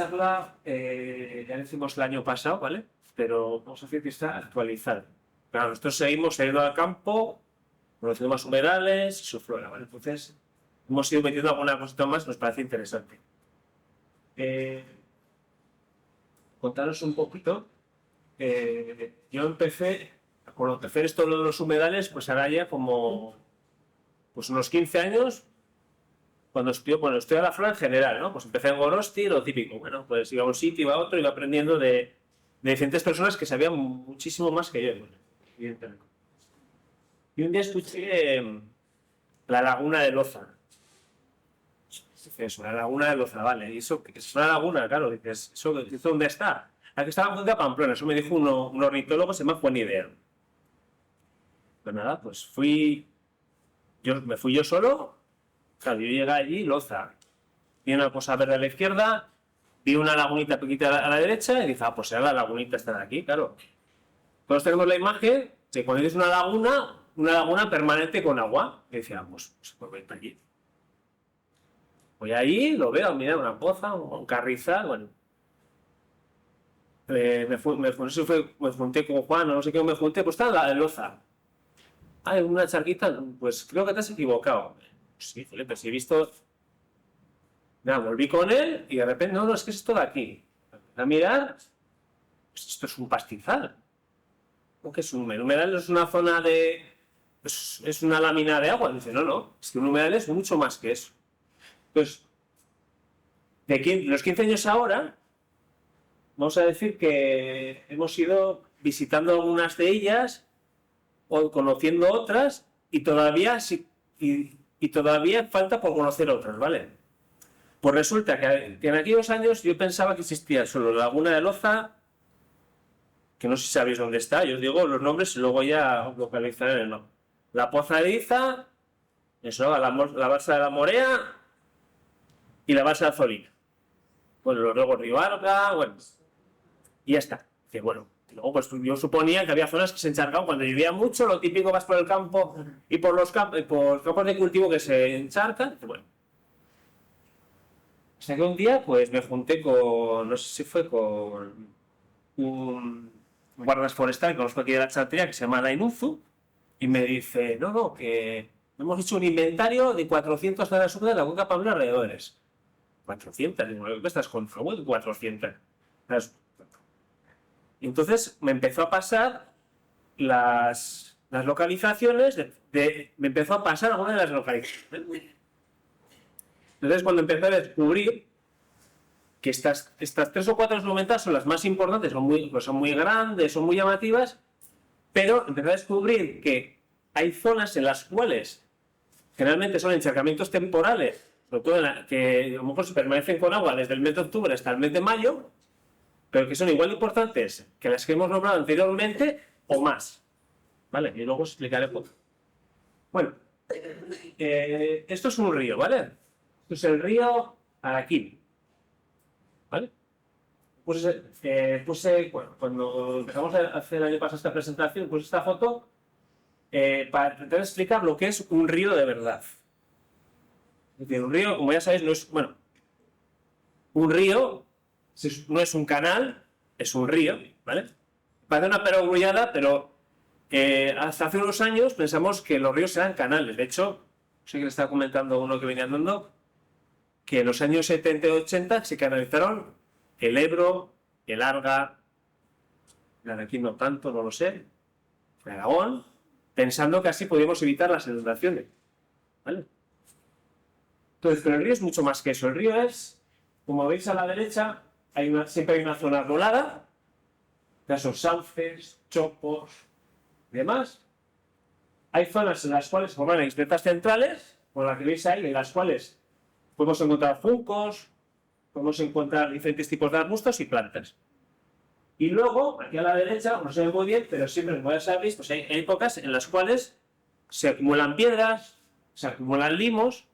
charla ya la hicimos el año pasado, ¿vale? Pero vamos a decir que está actualizada. Claro, nosotros seguimos yendo al campo, conociendo más humedales y su flora, ¿vale? Entonces, hemos ido metiendo alguna cosita más que nos parece interesante. Contaros un poquito. Yo empecé, cuando empecé esto de los humedales, pues ahora ya como pues unos 15 años, cuando estudiaba la flora en general, ¿no? Pues empecé en Gorosti, lo típico, bueno, pues iba a un sitio, iba a otro, iba aprendiendo de diferentes personas que sabían muchísimo más que yo, bueno, evidentemente. Y un día escuché la laguna de Loza. Eso, la laguna de Loza, vale. ¿Y eso es una laguna? Claro, dices, ¿eso dónde está? Aquí estaba en Pamplona, eso me dijo un ornitólogo, se me fue ni idea. Pues nada, pues me fui yo solo. Claro, yo llegué allí, Loza. Vi una cosa verde a la izquierda, vi una lagunita pequeñita a la derecha y dije, pues será la lagunita esta de aquí, claro. Todos tenemos la imagen de cuando dices una laguna permanente con agua. Y decía, pues voy para allí. Voy ahí, lo veo, mira, una poza, un carrizal, bueno. Me junté con Juan, no sé qué me junté, pues está en la de Loza. Hay una charquita, pues creo que te has equivocado. Sí, Felipe, si he visto. Nada, volví con él y de repente, no, es que es esto de aquí. A mirar, pues esto es un pastizal. ¿Cómo que es un humedal? Un humedal es una zona de. Es una lámina de agua. Dice, no, es que un humedal es mucho más que eso. Pues, de los 15 años ahora, vamos a decir que hemos ido visitando algunas de ellas o conociendo otras y todavía falta por conocer otras, ¿vale? Pues resulta que en aquellos años yo pensaba que existía solo la laguna de Loza, que no sé si sabéis dónde está, yo os digo los nombres y luego ya os localizaré el nombre. La Poza de Iza, eso, la Balsa de la Morea y la Balsa de Azolina. Bueno, luego Río Arga, bueno, y ya está. Que bueno, luego pues yo suponía que había zonas que se encharcaban cuando llovía mucho, lo típico vas por el campo y por los campos de cultivo que se encharcan, bueno. Hasta que un día pues me junté con, no sé si fue con un guardas forestal que conozco aquí de la Chatería que se llama Dainuzu y me dice, no, que hemos hecho un inventario de 400 zonas húmedas de la cuenca pamplona alrededores. 400, ¿qué estás con 400? Y entonces me empezó a pasar las localizaciones, me empezó a pasar alguna de las localizaciones. Entonces cuando empecé a descubrir que estas 3 o 4 documentales son las más importantes, son muy grandes, son muy llamativas, pero empecé a descubrir que hay zonas en las cuales generalmente son encharcamientos temporales, sobre todo que a lo mejor se permanecen con agua desde el mes de octubre hasta el mes de mayo, pero que son igual importantes que las que hemos nombrado anteriormente o más. ¿Vale? Y luego os explicaré por qué. Bueno, esto es un río, ¿vale? Esto es el río Araquil. ¿Vale? Bueno, cuando empezamos a hacer el año pasado esta presentación, puse esta foto para intentar explicar lo que es un río de verdad. Es decir, un río, como ya sabéis, no es. Bueno, un río no es un canal, es un río, ¿vale? Parece una perogrullada, pero hasta hace unos años pensamos que los ríos eran canales. De hecho, sé que le estaba comentando uno que venía andando, que en los años 70 y 80 se canalizaron el Ebro, el Arga, el Araquil no tanto, no lo sé, el Aragón, pensando que así podíamos evitar las inundaciones, ¿vale? Entonces, pero el río es mucho más que eso. El río es, como veis a la derecha, siempre hay una zona arbolada, esos sauces, chopos y demás. Hay zonas en las cuales forman isletas centrales, como la que veis ahí, en las cuales podemos encontrar juncos, podemos encontrar diferentes tipos de arbustos y plantas. Y luego, aquí a la derecha, no se ve muy bien, pero siempre, como ya sabéis, pues hay épocas en las cuales se acumulan piedras, se acumulan limos,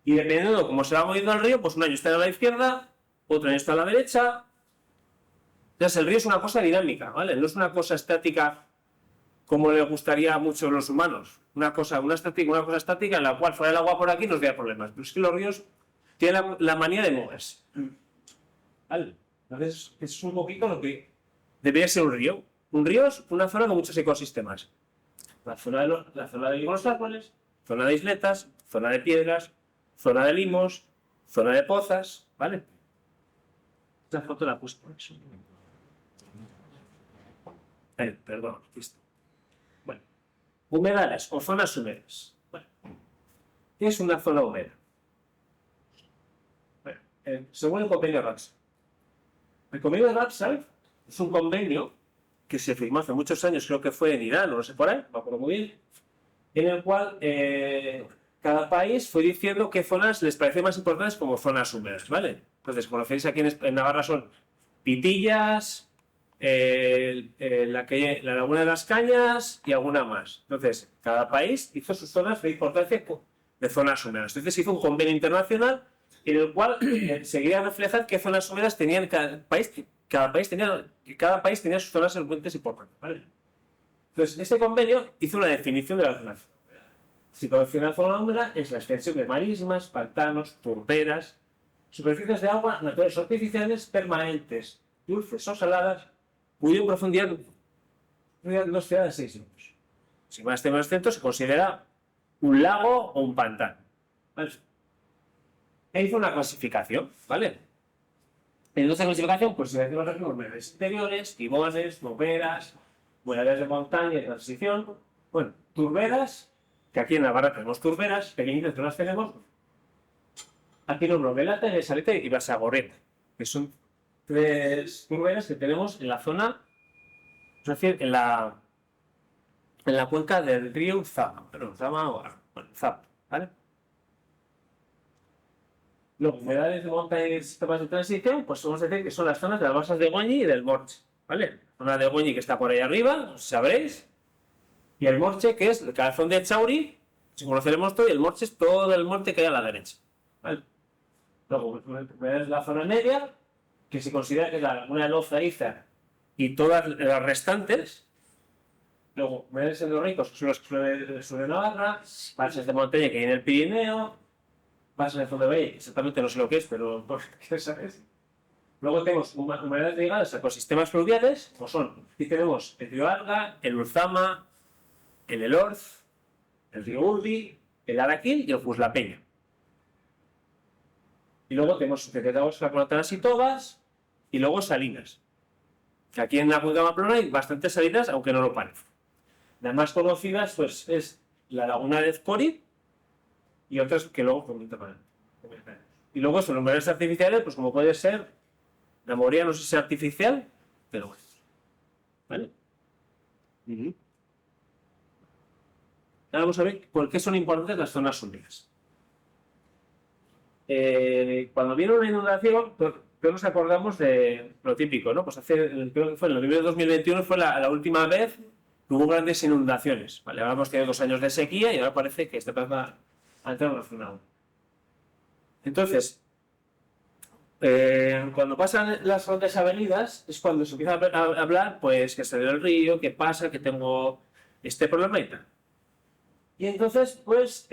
y dependiendo de cómo se va moviendo el río, pues un año está a la izquierda, otro año está a la derecha. Entonces el río es una cosa dinámica, ¿vale? No es una cosa estática como le gustaría a muchos los humanos. Una cosa estática en la cual fuera el agua por aquí nos daría problemas. Pero es que los ríos tienen la manía de moverse. ¿vale? Entonces, es un poquito lo que debería ser un río. Un río es una zona con muchos ecosistemas. La zona de los árboles, zona de isletas, zona de piedras, zona de limos, zona de pozas, ¿vale? Esta foto la puse por eso. Perdón, listo. Bueno, humedales o zonas húmedas. Bueno, ¿qué es una zona húmeda? Bueno, según el convenio Ramsar. El convenio de Ramsar es un convenio que se firmó hace muchos años, creo que fue en Irán, o no sé por ahí, me acuerdo muy bien, en el cual cada país fue diciendo qué zonas les parecían más importantes como zonas húmedas, ¿vale? Entonces, conocéis aquí en Navarra son Pitillas, la Laguna de las Cañas y alguna más. Entonces, cada país hizo sus zonas de importancia de zonas húmedas. Entonces, hizo un convenio internacional en el cual se quería reflejar qué zonas húmedas tenían cada país. Cada país tenía sus zonas elocuentes importantes, ¿vale? Entonces, este convenio hizo una definición de la zona húmeda. Si conocen la zona húmeda es la extensión de marismas, pantanos, turberas, superficies de agua naturales o artificiales permanentes, dulces o saladas, cuya profundidad no exceda de 6 metros. Si más de menos centro se considera un lago o un pantano, ¿vale? E hizo una clasificación, ¿vale? En esta clasificación, pues se decimos aquí humedales interiores, tibones, noveras, humedales de montaña y transición. Bueno, turberas, que aquí en Navarra tenemos turberas, pequeñitas que las tenemos. Aquí no, Bromelata, Salete y Basagorreta, que son 3 turberas que tenemos en la zona, es decir, en la cuenca del río Uzama, ¿vale? Luego, humedales de montaña y sistemas de transición, pues vamos a decir que son las zonas de las basas de Goñi y del Morche, ¿vale? La zona de Goñi que está por ahí arriba, sabréis, y el Morche que es el calzón de Chauri, si conoceremos todo, y el Morche es todo el monte que hay a la derecha, ¿vale? Luego, humedales de la zona media, que se considera que es la laguna de Loza, Izar y todas las restantes. Luego, humedales endorreicos, que son los que suelen sur de Navarra, basas de montaña que hay en el Pirineo, basas de fondo de valle, exactamente no sé lo que es, pero ¿qué sabes? Luego tenemos humedales ligadas a ecosistemas fluviales, como son, aquí tenemos el río Arga, el Ulzama, el Elorz, el río Urdi, el Araquil y el Fuslapeña. Y luego tenemos aguas carbonatas y togas, y luego salinas. Que aquí en la cuenca de Pamplona hay bastantes salinas, aunque no lo parezca. Las más conocidas, pues, es la laguna de Ezcori y otras que luego comentaré. Y luego son los humedales artificiales, pues como puede ser, la Moria no sé si es artificial, pero bueno. ¿Vale? Ahora vamos a ver por qué son importantes las zonas húmedas. Cuando viene una inundación, todos nos acordamos de lo típico, ¿no? Pues creo que fue en noviembre de 2021 fue la última vez que hubo grandes inundaciones, ¿vale? Ahora hemos tenido 2 años de sequía y ahora parece que esta vez va a entrar en la zona. Entonces, cuando pasan las grandes avenidas es cuando se empieza a hablar, pues, que se ve el río, qué pasa, que tengo este problema y tal. Y entonces, pues,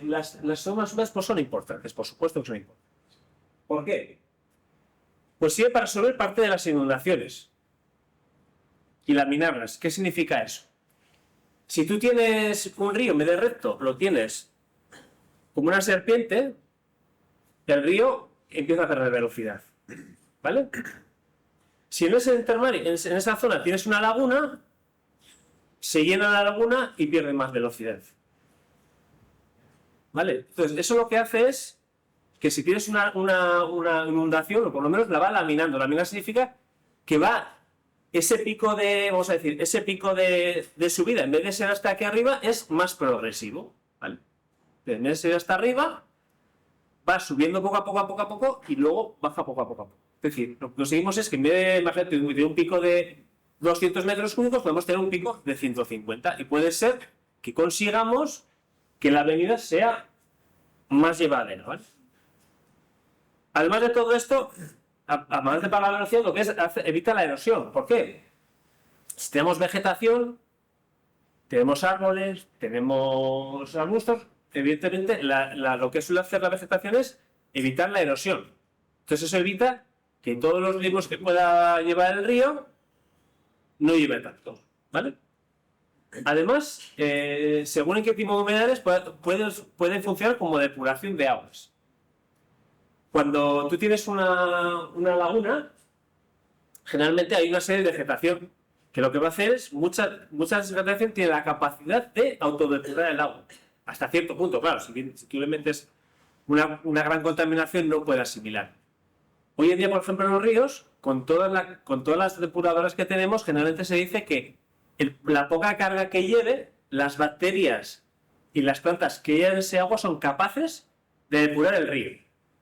las zonas húmedas pues, son importantes, por supuesto que son importantes. ¿Por qué? Pues sirve para resolver parte de las inundaciones y laminarlas. ¿Qué significa eso? Si tú tienes un río en vez de recto, lo tienes como una serpiente, el río empieza a perder velocidad, ¿vale? Si en ese intermario, en esa zona tienes una laguna, se llena la laguna y pierde más velocidad, ¿vale? Entonces, eso lo que hace es que si tienes una inundación, o por lo menos la va laminando. Laminar significa que va ese pico de, vamos a decir, ese pico de subida, en vez de ser hasta aquí arriba, es más progresivo, ¿vale? En vez de ser hasta arriba, va subiendo poco a poco y luego baja poco a poco. Es decir, lo que conseguimos es que en vez de, imagínate, de un pico de 200 metros cúbicos, podemos tener un pico de 150 y puede ser que consigamos que la avenida sea más llevadera, ¿vale? Además de todo esto, además de pagar la velocidad, lo que es evita la erosión. ¿Por qué? Si tenemos vegetación, tenemos árboles, tenemos arbustos, evidentemente lo que suele hacer la vegetación es evitar la erosión. Entonces eso evita que todos los riesgos que pueda llevar el río no lleve tanto, ¿vale? Además, según en qué tipo de humedales, pueden funcionar como depuración de aguas. Cuando tú tienes una laguna, generalmente hay una serie de vegetación que lo que va a hacer es, mucha vegetación tiene la capacidad de autodepurar el agua. Hasta cierto punto, claro, si tú le metes una gran contaminación no puede asimilar. Hoy en día, por ejemplo, en los ríos, con todas las depuradoras que tenemos, generalmente se dice que la poca carga que lleve, las bacterias y las plantas que llevan ese agua son capaces de depurar el río,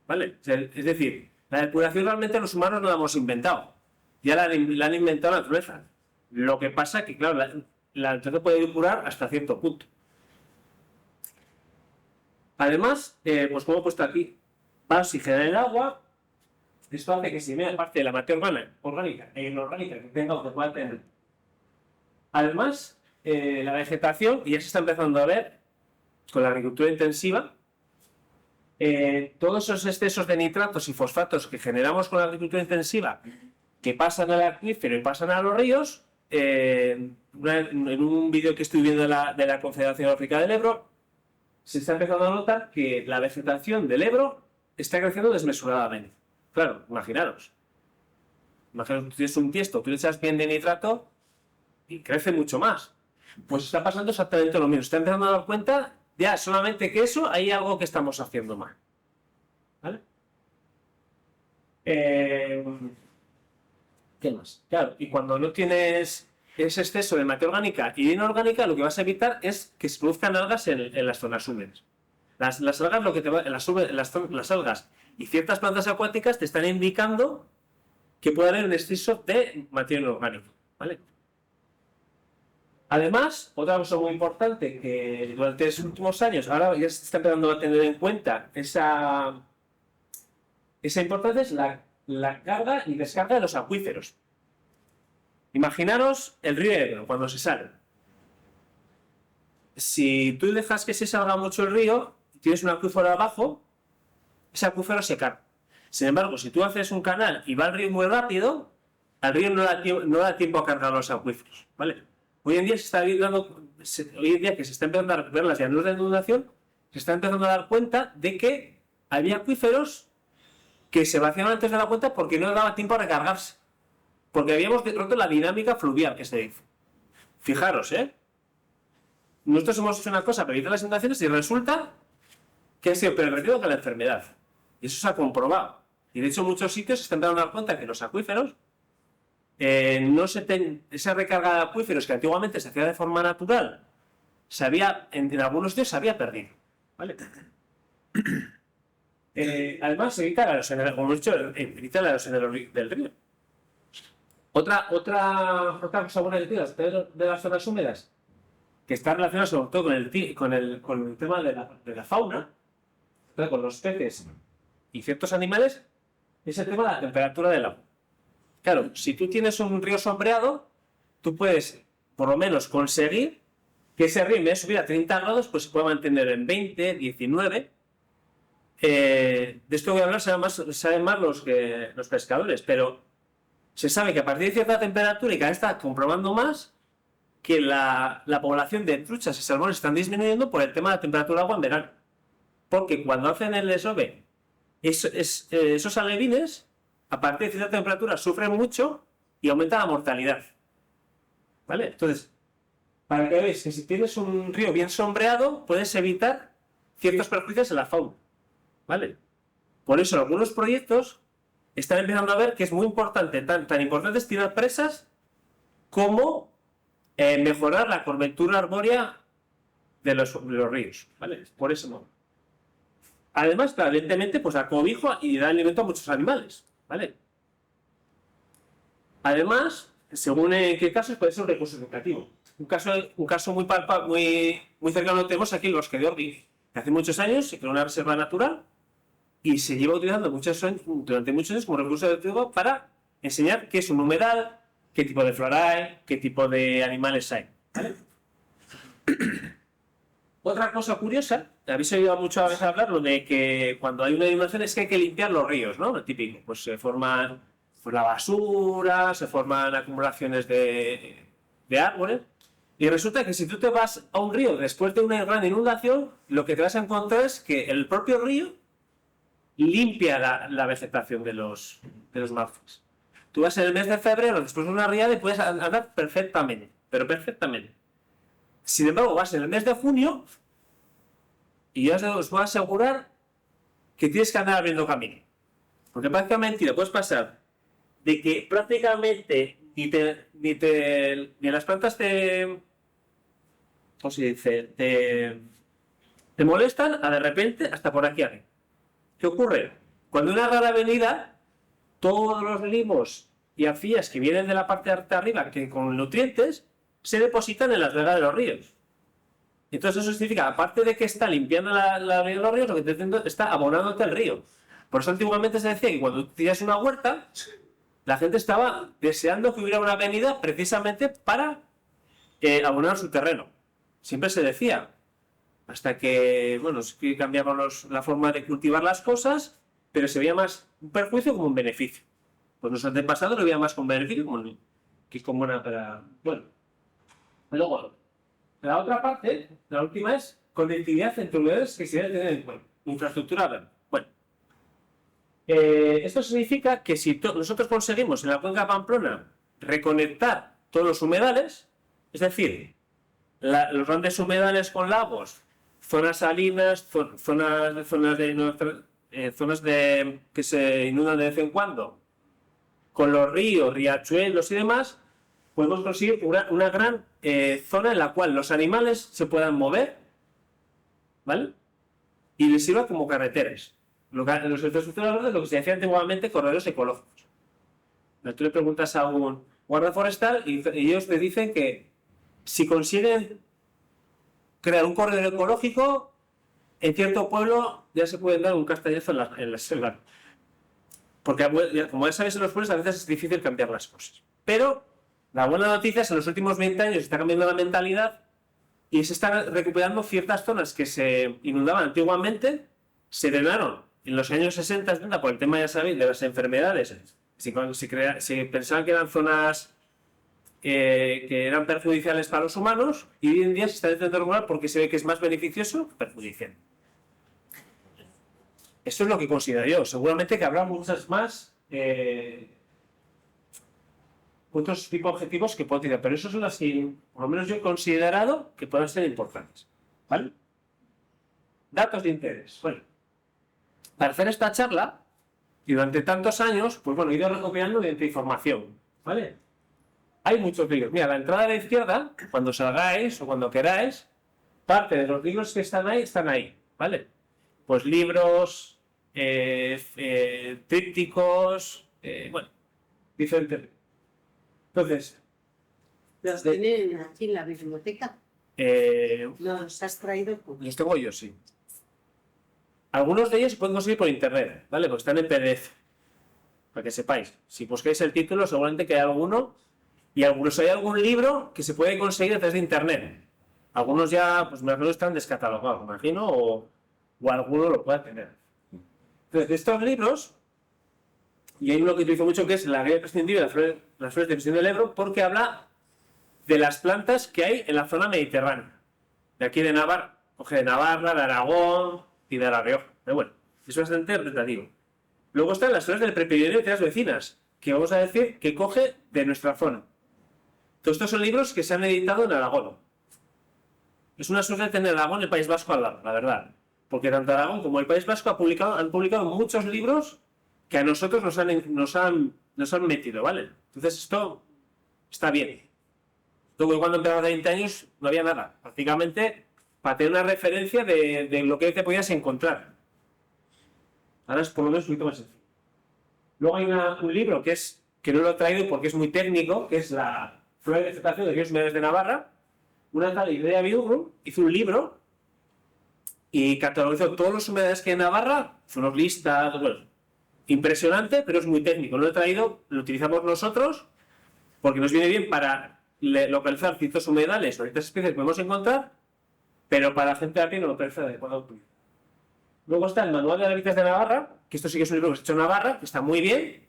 ¿vale? Es decir, la depuración realmente los humanos no la hemos inventado, ya la han inventado la naturaleza. Lo que pasa es que, claro, la naturaleza puede depurar hasta cierto punto. Además, pues como he puesto aquí, va a oxigenar el agua. Esto hace que se vea parte de la materia orgánica e inorgánica que tenga o que pueda tener. Además, la vegetación, y ya se está empezando a ver con la agricultura intensiva, todos esos excesos de nitratos y fosfatos que generamos con la agricultura intensiva, que pasan al acuífero y pasan a los ríos, en un vídeo que estoy viendo de la Confederación Africana del Ebro, se está empezando a notar que la vegetación del Ebro está creciendo desmesuradamente. Claro, imaginaros, tú tienes un tiesto, tú le echas bien de nitrato y crece mucho más. Pues está pasando exactamente lo mismo. Está empezando a dar cuenta ya solamente que eso hay algo que estamos haciendo mal. ¿Vale? ¿Qué más? Claro, y cuando no tienes ese exceso de materia orgánica y inorgánica, lo que vas a evitar es que se produzcan algas en las zonas húmedas. Las algas, las algas y ciertas plantas acuáticas te están indicando que puede haber un exceso de materia inorgánica, ¿vale? Además, otra cosa muy importante que durante los últimos años, ahora ya se está empezando a tener en cuenta esa importancia, es la carga y descarga de los acuíferos. Imaginaros el río Ebro cuando se sale. Si tú dejas que se salga mucho el río, tienes un acuífero abajo, ese acuífero se carga. Sin embargo, si tú haces un canal y va el río muy rápido, al río no da tiempo a cargar los acuíferos, ¿vale? Hoy en día que se está empezando a ver las llanuras de inundación, se está empezando a dar cuenta de que había acuíferos que se vaciaron antes de la cuenta porque no daba tiempo a recargarse. Porque habíamos roto la dinámica fluvial que se dice. Fijaros, nosotros hemos hecho una cosa para evitar las inundaciones y resulta que ha sido peor el remedio que la enfermedad. Y eso se ha comprobado. Y de hecho en muchos sitios se están dando cuenta que los acuíferos, esa recarga de acuíferos que antiguamente se hacía de forma natural, en algunos sitios se había perdido. ¿Vale? Además, evita la erosión, como he dicho, evita la erosión del río. Otra cosa buena de las zonas húmedas, que está relacionada sobre todo con el tema de la fauna, con los peces y ciertos animales, es el tema de la temperatura del agua. Claro, si tú tienes un río sombreado, tú puedes por lo menos conseguir que ese río, en vez de subir a 30 grados, pues se pueda mantener en 20, 19. De esto voy a hablar, saben más los pescadores, pero se sabe que a partir de cierta temperatura, y cada vez está comprobando más, que la población de truchas y salmones están disminuyendo por el tema de la temperatura del agua en verano. Porque cuando hacen el desove, esos alevines, a partir de cierta temperatura, sufren mucho y aumenta la mortalidad. ¿Vale? Entonces, para que veáis que si tienes un río bien sombreado, puedes evitar ciertos perjuicios en la fauna. ¿Vale? Por eso, algunos proyectos están empezando a ver que es muy importante, tan importante es tirar presas como mejorar la cobertura arbórea de los ríos, ¿vale? Por eso no. Además, evidentemente, pues da cobijo y da alimento a muchos animales, ¿vale? Además, según en qué casos, puede ser un recurso educativo. Un caso muy cercano tenemos aquí en los Bosques de Orbi, que hace muchos años se creó una reserva natural y se lleva utilizando durante muchos años como recurso educativo para enseñar qué es un humedal, qué tipo de flora hay, qué tipo de animales hay, ¿vale? Otra cosa curiosa, habéis oído muchas veces hablar de que cuando hay una inundación es que hay que limpiar los ríos, ¿no? Lo típico, pues se forman pues la basura, se forman acumulaciones de árboles. Y resulta que si tú te vas a un río después de una gran inundación, lo que te vas a encontrar es que el propio río limpia la vegetación de los márgenes. Tú vas en el mes de febrero después de una riada y puedes andar perfectamente, pero perfectamente. Sin embargo, vas en el mes de junio y yo os voy a asegurar que tienes que andar abriendo camino. Porque prácticamente te puedes pasar de que prácticamente ni las plantas ¿cómo se dice? Te molestan a de repente hasta por aquí arriba. ¿Qué ocurre? Cuando una rara avenida, todos los limos y arcillas que vienen de la parte de arriba, que con nutrientes, se depositan en las vegas de los ríos. Entonces eso significa, aparte de que está limpiando la de los ríos, lo que te está haciendo está abonándote el río. Por eso antiguamente se decía que cuando tiras una huerta, la gente estaba deseando que hubiera una avenida precisamente para abonar su terreno. Siempre se decía. Hasta que, bueno, es que cambiamos la forma de cultivar las cosas, pero se veía más un perjuicio como un beneficio. Pues nuestros antepasados lo veían más como un beneficio que como una para... Bueno, luego, la otra parte, la última es conectividad entre unidades que se deben tener en cuenta. Infraestructura verde. Bueno, esto significa que si nosotros conseguimos en la cuenca de Pamplona reconectar todos los humedales, es decir, los grandes humedales con lagos, zonas salinas, zonas que se inundan de vez en cuando, con los ríos, riachuelos y demás, podemos conseguir una gran zona en la cual los animales se puedan mover, ¿vale? Y les sirva como carreteras. Los infraestructuras verdes, lo que se decía antiguamente, corredores ecológicos. Tú le preguntas a un guardia forestal y ellos te dicen que si consiguen crear un corredor ecológico, en cierto pueblo ya se pueden dar un castañazo en la selva. Porque, como ya sabéis, en los pueblos a veces es difícil cambiar las cosas. Pero la buena noticia es que en los últimos 20 años se está cambiando la mentalidad y se están recuperando ciertas zonas que se inundaban antiguamente, se drenaron en los años 60-70 por el tema, ya sabéis, de las enfermedades. Se pensaban que eran zonas que eran perjudiciales para los humanos y hoy en día se está intentando regular porque se ve que es más beneficioso que perjudicial. Esto es lo que considero yo. Seguramente que habrá muchas más otros tipos de objetivos que puedo tirar, pero esos son los que por lo menos yo he considerado que pueden ser importantes. ¿Vale? Datos de interés. Bueno, para hacer esta charla y durante tantos años, pues bueno, he ido recopilando información. ¿Vale? Hay muchos libros. Mira, la entrada a la izquierda, cuando salgáis o cuando queráis, parte de los libros que están ahí, ¿vale? Pues libros, trípticos, bueno, diferentes. Entonces, ¿Los tienen aquí en la biblioteca? ¿Los has traído? Los tengo yo, sí. Algunos de ellos se pueden conseguir por internet, ¿vale? Porque están en PDF. Para que sepáis. Si busquáis el título, seguramente que hay alguno. Y hay algún libro que se puede conseguir a través de internet. Algunos ya, pues me imagino, están descatalogados, me imagino, o alguno lo pueda tener. Entonces, de estos libros, y hay uno que utilizo mucho que es La Guía Imprescindible de las Flores de Prisión del Ebro, porque habla de las plantas que hay en la zona mediterránea. De aquí de Navarra, coge de Navarra, de Aragón y de La Rioja. Pero bueno, es bastante representativo. Luego están las flores del Prepirineo y tierras vecinas, que vamos a decir que coge de nuestra zona. Todos estos son libros que se han editado en Aragón. Es una suerte tener Aragón y el País Vasco al lado, la verdad. Porque tanto Aragón como el País Vasco han publicado muchos libros que a nosotros nos han metido, ¿vale? Entonces esto está bien. Luego, cuando empezaba hace 20 años, no había nada. Prácticamente, para tener una referencia de lo que te podías encontrar. Ahora es por lo menos un poquito más sencillo. Luego hay un libro que no lo he traído porque es muy técnico, que es la Flora de Vegetación de Ríos Humedales de Navarra. Una tal Idea Viurru hizo un libro y catalogó todos los humedales que hay en Navarra, son unos listas, bueno, impresionante, pero es muy técnico. No lo he traído, lo utilizamos nosotros porque nos viene bien para localizar ciertos humedales o ciertas especies que podemos encontrar, pero para la gente de a pie no lo parece adecuado. Luego está el Manual de Hábitats de Navarra, que esto sí que es un libro que se ha hecho en Navarra, que está muy bien.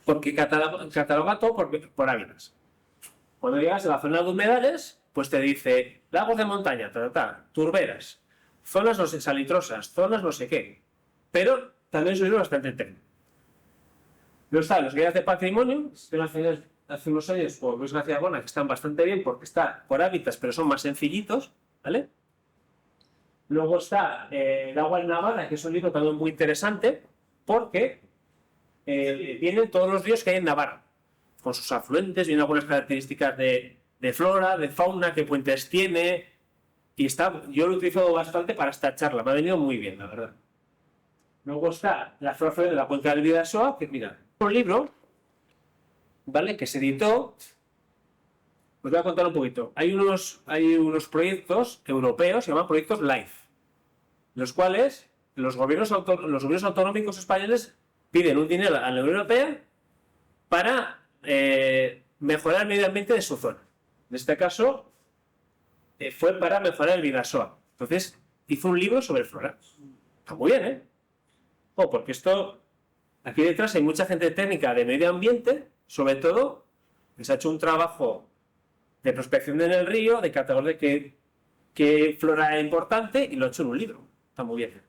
porque cataloga todo por hábitats. Cuando llegas a la zona de humedales, pues te dice lagos de montaña, turberas, zonas no sé, salitrosas, zonas no sé qué. Pero también es un libro bastante técnico. Luego están los guías de patrimonio, que hace unos años por Luis García Bona, que están bastante bien porque está por hábitats, pero son más sencillitos, ¿vale? Luego está El agua en Navarra, que es un libro también muy interesante porque vienen todos los ríos que hay en Navarra, con sus afluentes, vienen algunas características de flora, de fauna, qué puentes tiene, y yo lo he utilizado bastante para esta charla, me ha venido muy bien, la verdad. Luego está La flora de la cuenca del Bidasoa, que mira, un libro, ¿vale?, que se editó. Os voy a contar un poquito. Hay unos proyectos europeos, se llaman proyectos LIFE, los cuales los gobiernos autonómicos españoles piden un dinero a la Unión Europea para mejorar el medio ambiente de su zona. En este caso, fue para mejorar el Bidasoa. Entonces, hizo un libro sobre flora. Está muy bien, ¿eh? Porque aquí detrás hay mucha gente técnica de medio ambiente, sobre todo, que se ha hecho un trabajo de prospección en el río, de catalogar de qué flora es importante, y lo ha hecho en un libro. Está muy bien.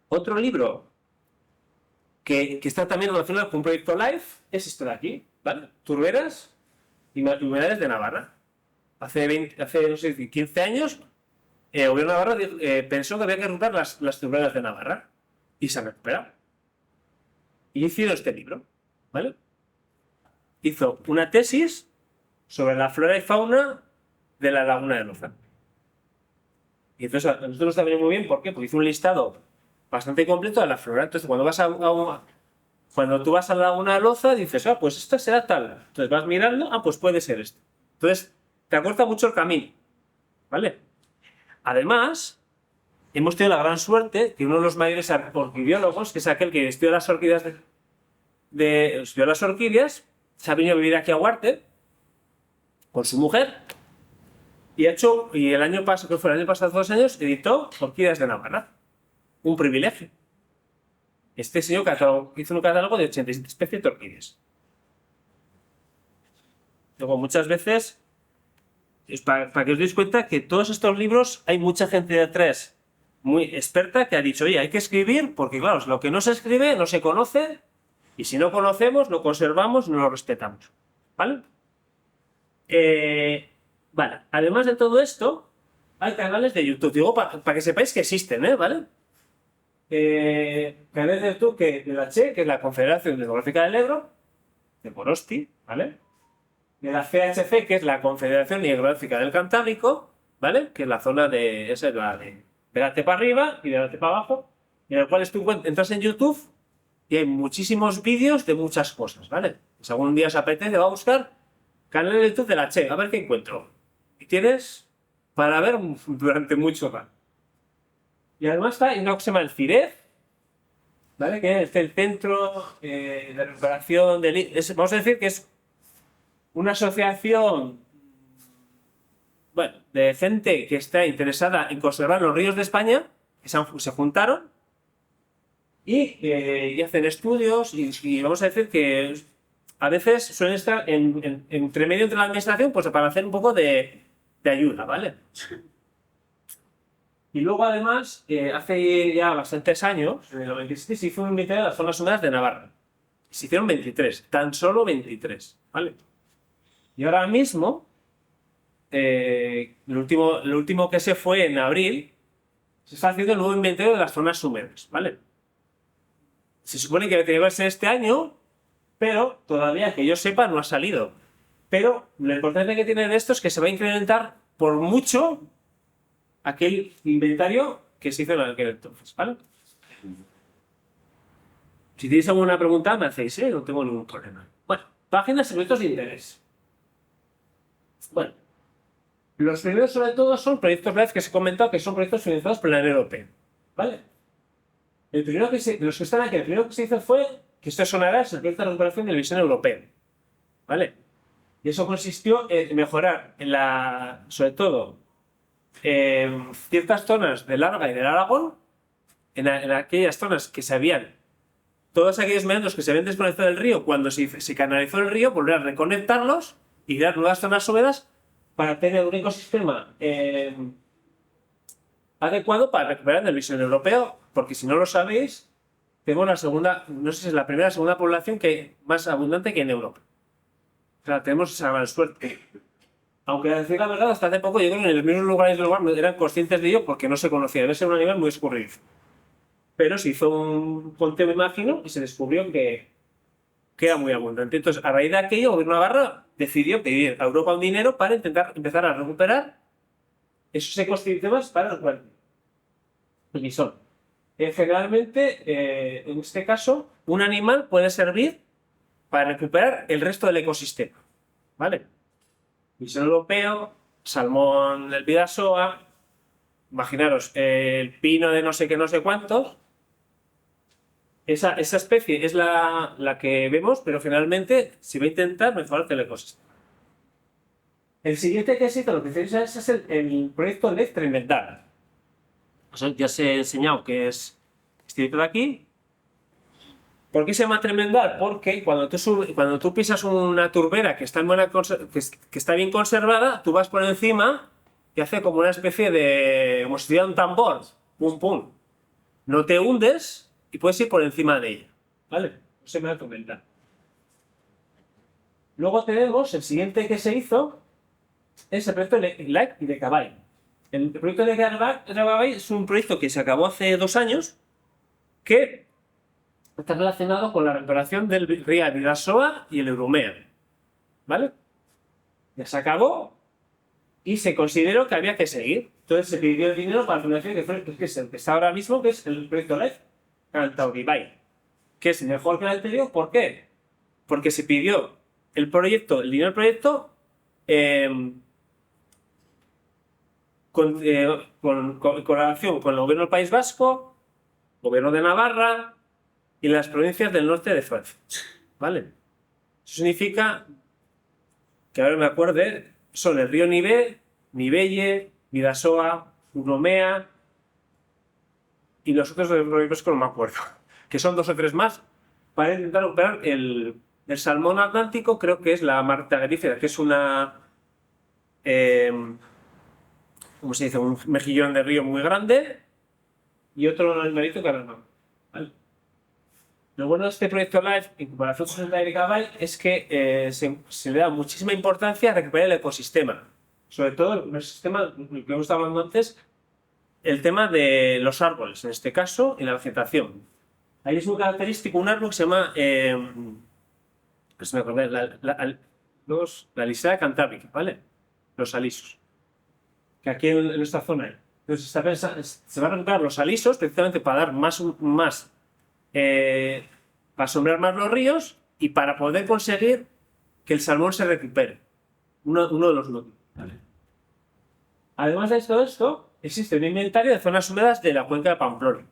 Otro libro que está también relacionado con un proyecto LIFE es esto de aquí, ¿vale? Turberas y humedales de Navarra. Hace no sé, 15 años, el gobierno de Navarra pensó que había que recuperar las turberas de Navarra, y se han recuperado. Y hicieron este libro, ¿vale? Hizo una tesis sobre la flora y fauna de la laguna de Loza. Y entonces a nosotros nos está veniendo muy bien, ¿por qué? Porque hizo un listado bastante completo de la flora. Entonces cuando tú vas a la laguna de Loza, dices, pues esta será tal. Entonces vas mirando, pues puede ser esto. Entonces te acorta mucho el camino, ¿vale? Además, hemos tenido la gran suerte que uno de los mayores orquidiólogos, que es aquel que estudia las orquídeas se ha venido a vivir aquí a Huarte con su mujer y el año pasado, que fue el año pasado, hace 2 años, editó Orquídeas de Navarra. Un privilegio. Este señor hizo un catálogo de 87 especies de orquídeas. Luego, muchas veces, para que os deis cuenta que todos estos libros hay mucha gente detrás muy experta que ha dicho, oye, hay que escribir porque, claro, lo que no se escribe no se conoce, y si no conocemos, lo conservamos y no lo respetamos. ¿Vale? Vale, además de todo esto, hay canales de YouTube. Digo, para que sepáis que existen, ¿vale? Canales de YouTube de la CHE, que es la Confederación Hidrográfica del Ebro, de Porosti, ¿vale? De la CHC, que es la Confederación Hidrográfica del Cantábrico, ¿vale? Que es la zona esa es la de Delante para arriba y Delante para abajo, en el cual tú entras en YouTube y hay muchísimos vídeos de muchas cosas, ¿vale? Si algún día os apetece, va a buscar canal de YouTube de la CHE, a ver qué encuentro. Y tienes para ver durante mucho rato. Y además hay una que se llama el CIREF, ¿vale? Que es el Centro de Recuperación vamos a decir que es una asociación, bueno, de gente que está interesada en conservar los ríos de España, que se juntaron y hacen estudios y vamos a decir que a veces suelen estar entre medio entre la administración, pues para hacer un poco de ayuda, ¿vale? Y luego además, hace ya bastantes años, en el 97, se hizo un inventario de las zonas húmedas de Navarra. Se hicieron 23, tan solo 23, ¿vale? Y ahora mismo, lo último que se fue en abril, se está haciendo el nuevo inventario de las zonas húmedas, ¿vale? Se supone que debería verse este año, pero todavía, que yo sepa, no ha salido. Pero lo importante que tiene de esto es que se va a incrementar por mucho aquel inventario que se hizo en aquel entonces, ¿vale? Si tenéis alguna pregunta, me hacéis, no tengo ningún problema. Bueno, páginas y proyectos de interés. Bueno, los primeros sobre todo son proyectos LIFE que os he comentado que son proyectos financiados por la Unión Europea, ¿vale? El primero de los que están aquí, el primero que se hizo fue, que esto sonará, es el proyecto de recuperación de la visión europea, ¿vale? Y eso consistió en mejorar, sobre todo, ciertas zonas del Arga y del Aragón, en aquellas zonas que se habían todos aquellos meandros que se habían desconectado del río, cuando se canalizó el río, volver a reconectarlos y crear nuevas zonas húmedas para tener un ecosistema adecuado para recuperar el visor europeo, porque si no lo sabéis, tenemos la segunda, no sé si es la primera o segunda población más abundante que en Europa. O sea, tenemos esa gran suerte. Aunque a decir la verdad, hasta hace poco yo creo que en los mismos lugares del lugar no eran conscientes de ello porque no se conocía. Debe ser un animal muy escurridizo. Pero se hizo un conteo, me imagino, y se descubrió que era muy abundante. Entonces, a raíz de aquello, el gobierno de Navarra decidió pedir a Europa un dinero para intentar empezar a recuperar esos ecosistemas para recuperar el bisón. Generalmente, en este caso, un animal puede servir para recuperar el resto del ecosistema. ¿Vale? Bisón europeo, salmón del Bidasoa, imaginaros, el pino de no sé qué, no sé cuántos. Esa especie es la que vemos, pero finalmente se va a intentar mejorar el ecosistema. El siguiente que existe, lo que es el proyecto LEF Tremendal. Ya os he enseñado que es este de aquí. ¿Por qué se llama Tremendal? Porque cuando tú pisas una turbera que está, que está bien conservada, tú vas por encima y hace como una especie de... como si tuviera un tambor. Pum, pum. No te hundes y puedes ir por encima de ella. ¿Vale? Se me va a comentar. Luego tenemos el siguiente que se hizo, es el proyecto de Cabay. El proyecto de Cabay es un proyecto que se acabó hace 2 años, que está relacionado con la recuperación del río Bidasoa y el Urumea. ¿Vale? Ya se acabó y se consideró que había que seguir. Entonces se pidió el dinero para la fundación que es el que está ahora mismo, que es el proyecto LIFE Cantauribay, que es mejor que el anterior. ¿Por qué? Porque se pidió el dinero del proyecto con colaboración con el gobierno del País Vasco, gobierno de Navarra y las provincias del norte de Francia. ¿Vale? Eso significa que ahora me acuerde, son el río Nive, Nivelle, Bidasoa, Urumea y los otros del País Vasco no me acuerdo, que son 2 o 3 más, para intentar recuperar el salmón atlántico. Creo que es la marta garífera, que es una... ¿cómo se dice? Un mejillón de río muy grande y otro animalito que ahora no. ¿Vale? Lo bueno de este proyecto LIFE, en comparación con el de Cabay, es que se le da muchísima importancia a recuperar el ecosistema. Sobre todo el ecosistema, lo que hemos estado hablando antes, el tema de los árboles, en este caso, y la vegetación. Ahí es muy característico un árbol que se llama la Alisea cantábrica, ¿vale? Los alisos. Que aquí en nuestra zona hay. Entonces se van a recuperar los alisos precisamente para dar para sombrear más los ríos y para poder conseguir que el salmón se recupere. Uno de los motivos. ¿Vale? Además de todo esto, existe un inventario de zonas húmedas de la cuenca de Pamplona.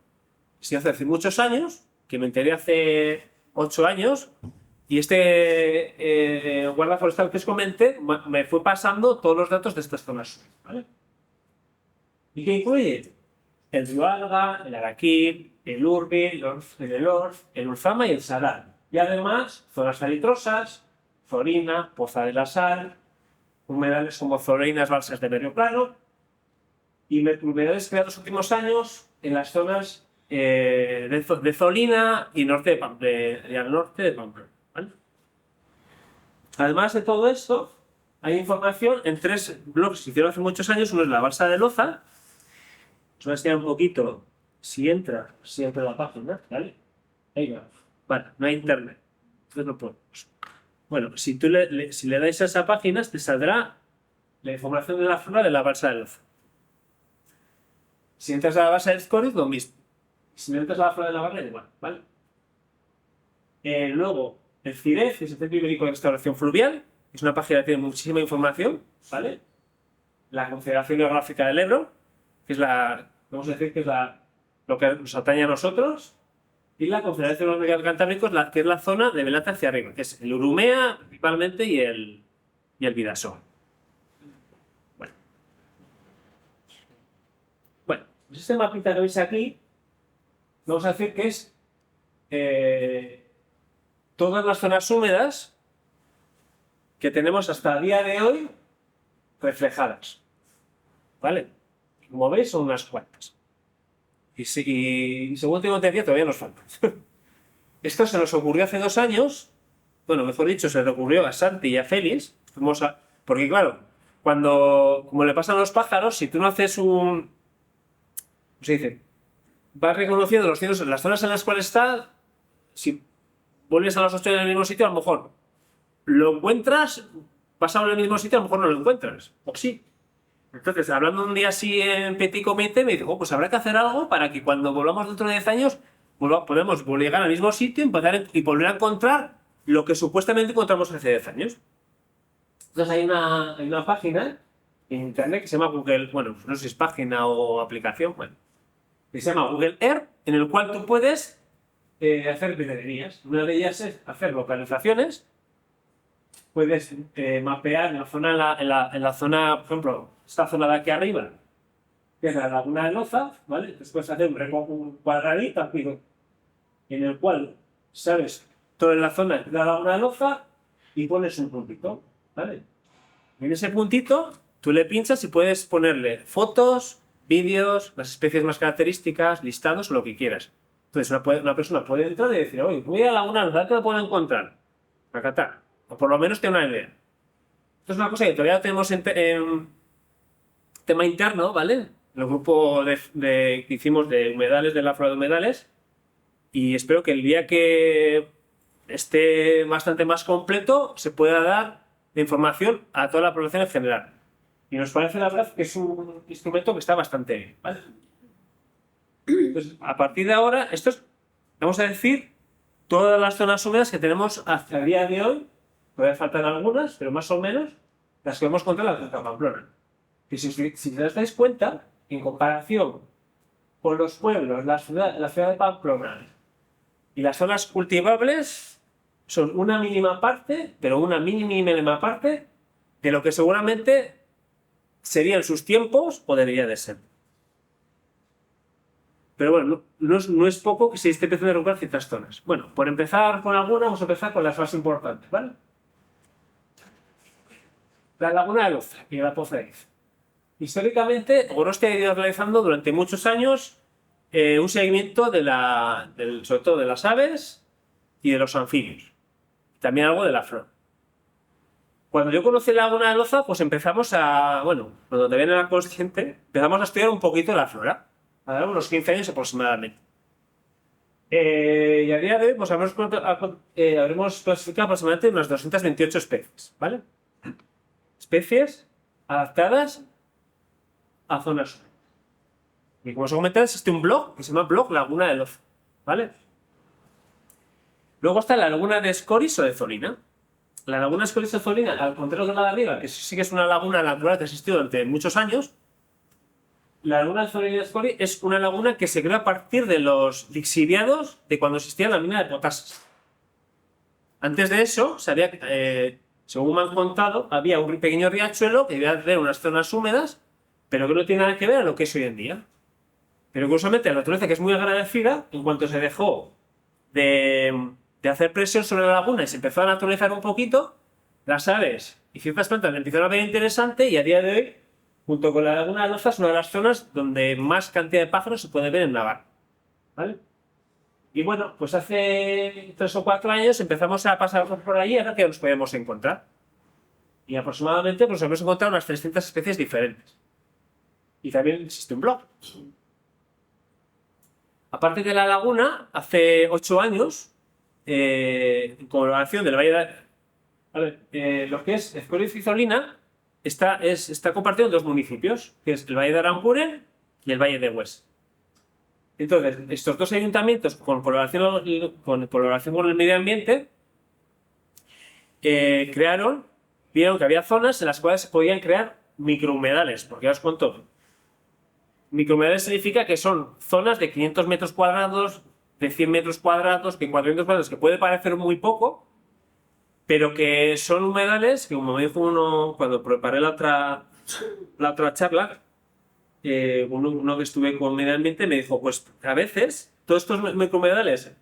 Se hizo hace muchos años, que me enteré hace 8 años, y guarda forestal que os comenté me fue pasando todos los datos de estas zonas. ¿Vale? ¿Y qué incluye? El río Alga, el Araquil, el Urbi, el Orf, el Ulzama y el Sadar. Y además, zonas salitrosas, Zorina, Poza de la Sal, humedales como Zorinas, Balsas de medio plano, y humedales creados en los últimos años en las zonas de Zolina y al norte de Pamplona. ¿Vale? Además de todo esto, hay información en 3 blogs que se hicieron hace muchos años. Uno es la Balsa de Loza. Os voy a enseñar un poquito si entra la página, ¿vale? Ahí va. Vale, no hay internet. Entonces no podemos. Bueno, si le dais a esa página, te saldrá la información de la flora de la Balsa de Loza. Si entras a la Balsa del Escoriz, lo mismo. Si no entras a la flora de la Barra, igual, ¿vale? Luego, el CIREF, que es el Centro Ibérico de Restauración Fluvial, es una página que tiene muchísima información, ¿vale? La Confederación Hidrográfica del Ebro, que es vamos a decir que es lo que nos atañe a nosotros, y la Confederación Hidrográfica del Cantábrico, que es la zona de Velata hacia arriba, que es el Urumea principalmente y el Bidasoa. Bueno, pues este mapita que veis aquí, vamos a decir que es todas las zonas húmedas que tenemos hasta el día de hoy reflejadas. ¿Vale? Como veis, son unas cuantas. Y según tengo entendido, todavía nos faltan. Esto se nos ocurrió hace 2 años. Bueno, mejor dicho, se le ocurrió a Santi y a Félix. Porque claro, como le pasan a los pájaros, si tú no haces ¿cómo se dice? Vas reconociendo las zonas en las cuales está. Si vuelves a los 8 en el mismo sitio, a lo mejor lo encuentras, pasado en el mismo sitio, a lo mejor no lo encuentras. O sí. Entonces, hablando un día así en Petit Comité, me dijo, pues habrá que hacer algo para que cuando volvamos dentro de 10 años podamos llegar al mismo sitio y volver a encontrar lo que supuestamente encontramos hace 10 años. Entonces hay una página en internet que se llama Google, bueno, no sé si es página o aplicación, bueno, que se llama Google Earth, en el cual tú puedes hacer pedrerías. Una de ellas es hacer localizaciones. Puedes mapear la zona, en la zona, por ejemplo, esta zona de aquí arriba, que es la laguna de Loza, ¿vale? Entonces puedes hacer un cuadradito en el cual sabes toda la zona de la laguna de Loza y pones un puntito, ¿vale? En ese puntito tú le pinchas y puedes ponerle fotos, vídeos, las especies más características, listados o lo que quieras. Entonces una persona puede entrar y decir, oye, voy a la laguna de Loza, ¿qué me puedo encontrar? Acá. O por lo menos tiene una idea. Esto es una cosa que todavía tenemos en tema interno, ¿vale? En el grupo que hicimos de humedales, de la flora de humedales. Y espero que el día que esté bastante más completo se pueda dar la información a toda la población en general. Y nos parece, la verdad, que es un instrumento que está bastante bien, ¿vale? Entonces, a partir de ahora, vamos a decir, todas las zonas húmedas que tenemos hasta el día de hoy. Todavía faltan algunas, pero más o menos las que hemos encontrado en la Pamplona. Y si os dais cuenta, en comparación con los pueblos, la ciudad de Pamplona y las zonas cultivables, son una mínima parte, pero una mínima parte de lo que seguramente serían sus tiempos o debería de ser. Pero bueno, no es poco que se esté empezando a recuperar ciertas zonas. Bueno, por empezar con algunas, vamos a empezar con las más importantes, ¿vale? La laguna de Loza y la Pozariz. Históricamente, Gorostia ha ido realizando durante muchos años un seguimiento sobre todo de las aves y de los anfibios. También algo de la flora. Cuando yo conocí la laguna de Loza, pues empezamos cuando todavía no era consciente, empezamos a estudiar un poquito la flora. A unos 15 años aproximadamente. Y a día de hoy, pues habremos clasificado aproximadamente unas 228 especies, ¿vale? Especies adaptadas a zonas húmedas. Y como os he comentado, existe un blog que se llama Blog Laguna de Loza, ¿vale? Luego está la laguna de Escoriz o de Zolina. La laguna de Escoriz o de Zolina, al contrario de la de arriba, que sí que es una laguna natural que ha existido durante muchos años, la laguna de Zolina de Escoriz es una laguna que se creó a partir de los lixiviados de cuando existía la mina de potasas. Antes de eso, según me han contado, había un pequeño riachuelo que debía tener unas zonas húmedas, pero que no tiene nada que ver a lo que es hoy en día. Pero curiosamente, la naturaleza, que es muy agradecida, en cuanto se dejó de hacer presión sobre la laguna y se empezó a naturalizar un poquito, las aves y ciertas plantas le empezaron a ver interesante y a día de hoy, junto con la laguna de Loza, es una de las zonas donde más cantidad de pájaros se puede ver en Navarra, ¿vale? Y bueno, pues hace 3 o 4 años empezamos a pasar por allí a ver qué nos podíamos encontrar. Y aproximadamente pues hemos encontrado unas 300 especies diferentes. Y también existe un blog. Aparte de la laguna, hace 8 años, en colaboración del Valle de... A ver, lo que es Escoriz y Zolina está compartido en 2 municipios, que es el Valle de Arampuren y el Valle de Hues. Entonces, estos 2 ayuntamientos, con colaboración con el medio ambiente, vieron que había zonas en las cuales se podían crear microhumedales, porque ya os cuento. Microhumedales significa que son zonas de 500 metros cuadrados, de 100 metros cuadrados, de 400 cuadrados, que puede parecer muy poco, pero que son humedales, que como me dijo uno cuando preparé la otra charla, uno que estuve con medio ambiente me dijo, pues a veces todos estos microhumedales,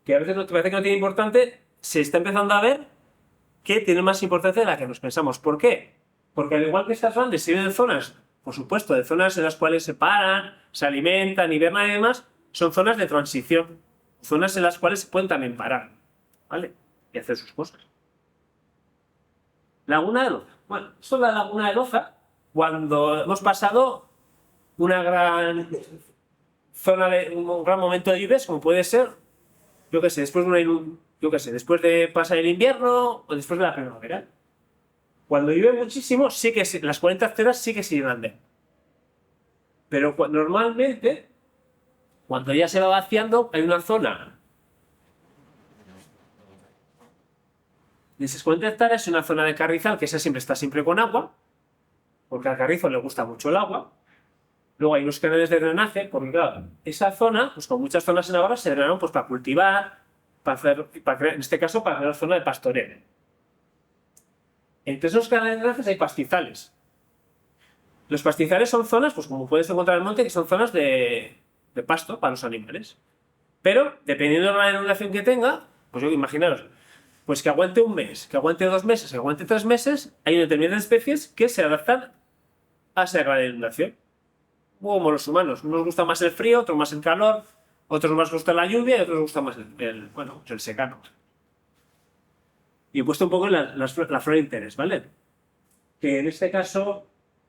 que a veces no te parece que no tiene importancia, se está empezando a ver que tiene más importancia de la que nos pensamos. ¿Por qué? Porque al igual que estas grandes sirven de zonas, por supuesto, de zonas en las cuales se paran, se alimentan, hibernan y demás, son zonas de transición, zonas en las cuales se pueden también parar, ¿vale? Y hacer sus cosas. Laguna de Loza. Bueno, esto es la Laguna de Loza cuando hemos pasado una gran zona de un gran momento de lluvias, como puede ser, yo qué sé, después de pasar el invierno o después de la primavera. Cuando llueve muchísimo, sí que las 40 horas sí que se llenan de. Pero normalmente, cuando ya se va vaciando, hay una zona de esas 40 hectáreas, es una zona de carrizal que esa siempre está siempre con agua, porque al carrizo le gusta mucho el agua. Luego hay unos canales de drenaje, porque claro, esa zona, pues con muchas zonas en Navarra se drenaron pues, para cultivar, en este caso para crear zona de pastoreo. Entre esos canales de drenaje hay pastizales. Los pastizales son zonas, pues como puedes encontrar en el monte, que son zonas de pasto para los animales. Pero, dependiendo de la inundación que tenga, pues yo imaginaros, pues que aguante un mes, que aguante 2 meses, que aguante 3 meses, hay determinadas especies que se adaptan a esa gran inundación. Como los humanos, unos gusta más el frío, otros más el calor, otros más gusta la lluvia y otros gusta más el secano. Y he puesto un poco la flora de interés, ¿vale? Que en este caso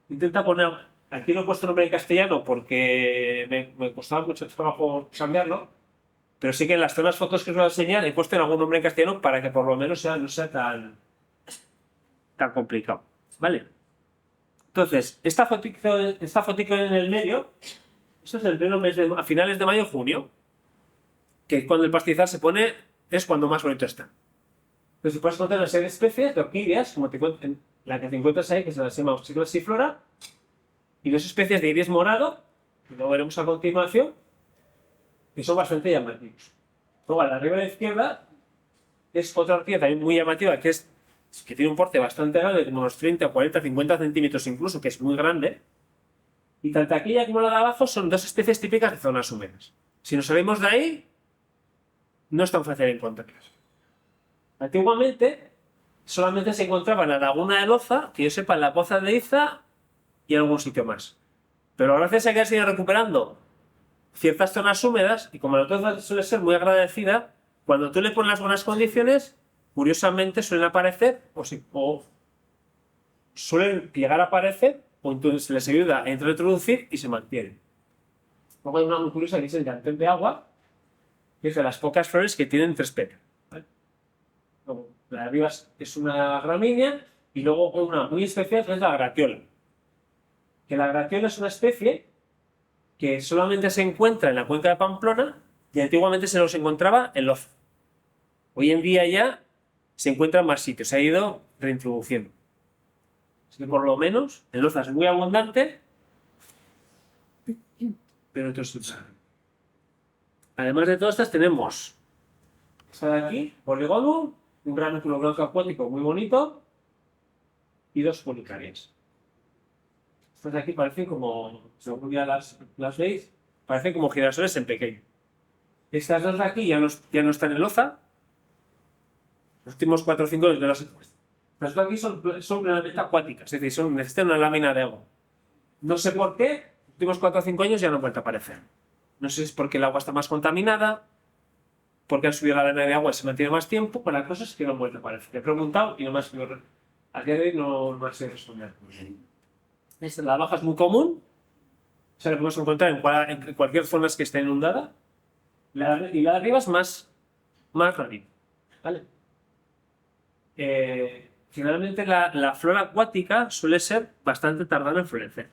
intenta poner, aquí no he puesto nombre en castellano porque me costaba mucho trabajo cambiarlo, pero sí que en las zonas fotos que os voy a enseñar he puesto en algún nombre en castellano para que por lo menos no sea tan complicado, ¿vale? Entonces, esta fotico en el medio, esto es el pleno mes a finales de mayo-junio, que cuando el pastizal se pone, es cuando más bonito está. Entonces, puedes encontrar una serie de especies de orquídeas, como la que te encuentras ahí, que se llama Oxyglosiflora, y 2 especies de iris morado, que lo veremos a continuación, que son bastante llamativos. Luego, a la arriba de la izquierda, es otra orquídea también muy llamativa, que tiene un porte bastante grande, como unos 30, 40, 50 centímetros incluso, que es muy grande. Y tanto aquella como la de abajo son 2 especies típicas de zonas húmedas. Si nos salimos de ahí, no es tan fácil encontrarlas. Antiguamente, solamente se encontraba en la Laguna de Loza, que yo sepa, en la Poza de Iza y en algún sitio más. Pero gracias a que se ido recuperando ciertas zonas húmedas, y como la Loza suele ser muy agradecida, cuando tú le pones las buenas condiciones, curiosamente suelen aparecer, o suelen llegar a aparecer, o entonces se les ayuda a introducir y se mantienen. Luego hay una muy curiosa que es el llantén de agua, que es de las pocas flores que tienen 3 pétalos. ¿Vale? Luego, la de arriba es una gramínea, y luego una muy especial que es la gratiola. Que la gratiola es una especie que solamente se encuentra en la cuenca de Pamplona y antiguamente se los encontraba en Loza. Hoy en día ya se encuentra en más sitios, se ha ido reintroduciendo. Así que por lo menos en Loza es muy abundante, pero otros. Además de todas estas tenemos esta de aquí, Polygonum, un granúnculo blanco acuático muy bonito y 2 policarias. Estas de aquí parecen como, según ya las veis, parecen como girasoles en pequeño. Estas 2 de aquí ya no están en Loza. Los últimos 4 o 5 años de las encuestas. Las de aquí son plenamente acuáticas, es decir, necesitan una lámina de agua. No sé por qué, los últimos 4 o 5 años ya no han vuelto a aparecer. No sé si es porque el agua está más contaminada, porque han subido la lámina de agua y se mantiene más tiempo, pero la cosa es que no han vuelto a aparecer. He preguntado y a día de hoy no sé responder. La baja es muy común, o sea, la podemos encontrar en cualquier zona que esté inundada, y la de arriba es más rarita, ¿vale? Finalmente la flora acuática suele ser bastante tardada en florecer.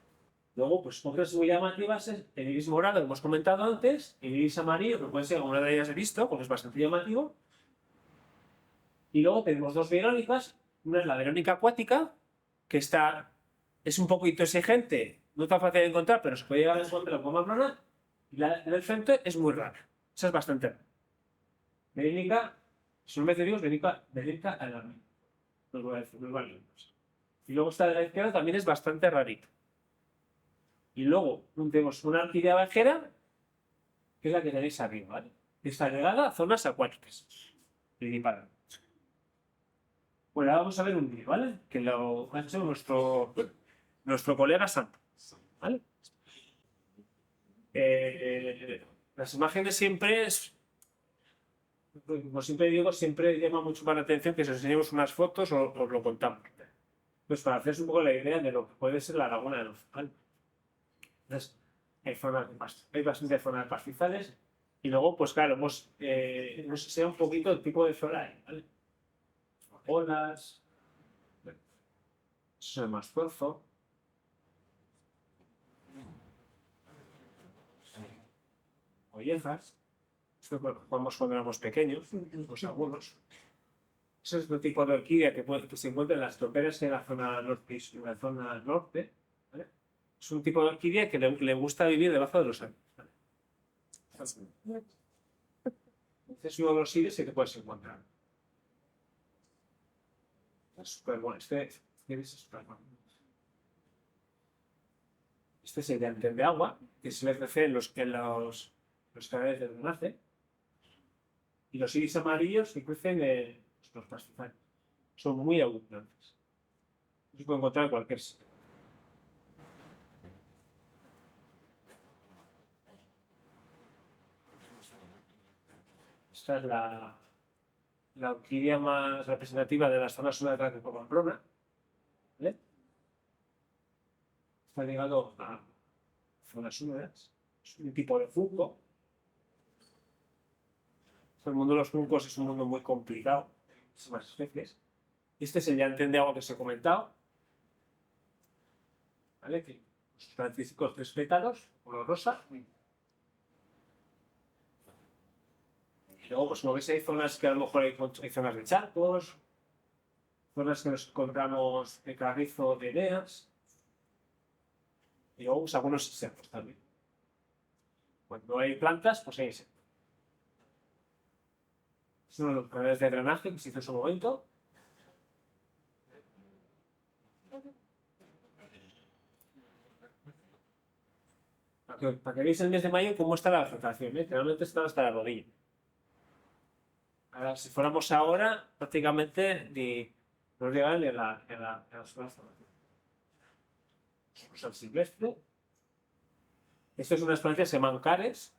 Luego, pues otras muy llamativas es el iris morado, que hemos comentado antes, el iris amarillo, que puede ser como una de ellas he visto, porque es bastante llamativo. Y luego tenemos 2 verónicas. Una es la verónica acuática, que es un poquito exigente, no tan fácil de encontrar, pero se puede llegar a encontrar con Pamplona. Y la del frente es muy rara. Esa es bastante rara. Verónica, si no me digo, verónica alarmina. Los voy a decir, los vale. Y luego esta de la izquierda también es bastante rarita. Y luego tenemos una orquídea bajera, que es la que tenéis arriba, ¿vale? está ligada a zonas acuáticas, principalmente. Bueno, ahora vamos a ver un vídeo, ¿vale? Que lo ha hecho nuestro colega Santo, ¿vale? Las imágenes siempre como siempre digo, siempre llama mucho más la atención que si os enseñemos unas fotos o os lo contamos. Pues para haceros un poco la idea de lo que puede ser la laguna de Loza, ¿vale? Entonces, hay bastantes zonas de pastizales y luego, pues claro, hemos enseñado un poquito el tipo de flora, ¿vale? Olas, eso es más esfuerzo. Mollejas, esto lo jugamos cuando éramos pequeños, pues algunos. Ese es el tipo de orquídea que se encuentra en las troperas en la zona norte. ¿Vale? Es un tipo de orquídea que le gusta vivir debajo de los árboles. ¿Vale? Este es uno de los sitios que te puedes encontrar. Es súper bueno. Este es el diantén de agua, que suele crecer en los canales de drenaje. Y los iris amarillos que crecen en los pastizales. Son muy abundantes. Se puede encontrar en cualquier sitio. Esta es la orquídea más representativa de las zonas húmedas de Pamplona. ¿Vale? Está ligado a zonas húmedas. Es un tipo de fungo. El mundo de los fungos es un mundo muy complicado. Hay más especies. Este es el llantén de agua que os he comentado. ¿Vale? Que los característicos 3 pétalos, color rosa. Y luego, pues como veis, hay zonas que a lo mejor hay zonas de charcos, zonas que nos encontramos de carrizo de eneas, y luego pues, algunos insectos también. Cuando hay plantas, pues hay insectos. Es uno de los canales de drenaje que se hizo en su momento. Para que veáis el mes de mayo cómo está la vegetación, ¿eh? Realmente está hasta la rodilla. Ahora, si fuéramos ahora, prácticamente no llegan en las zonas. Rosa silvestre. Esto es unas plantas que se llaman cares.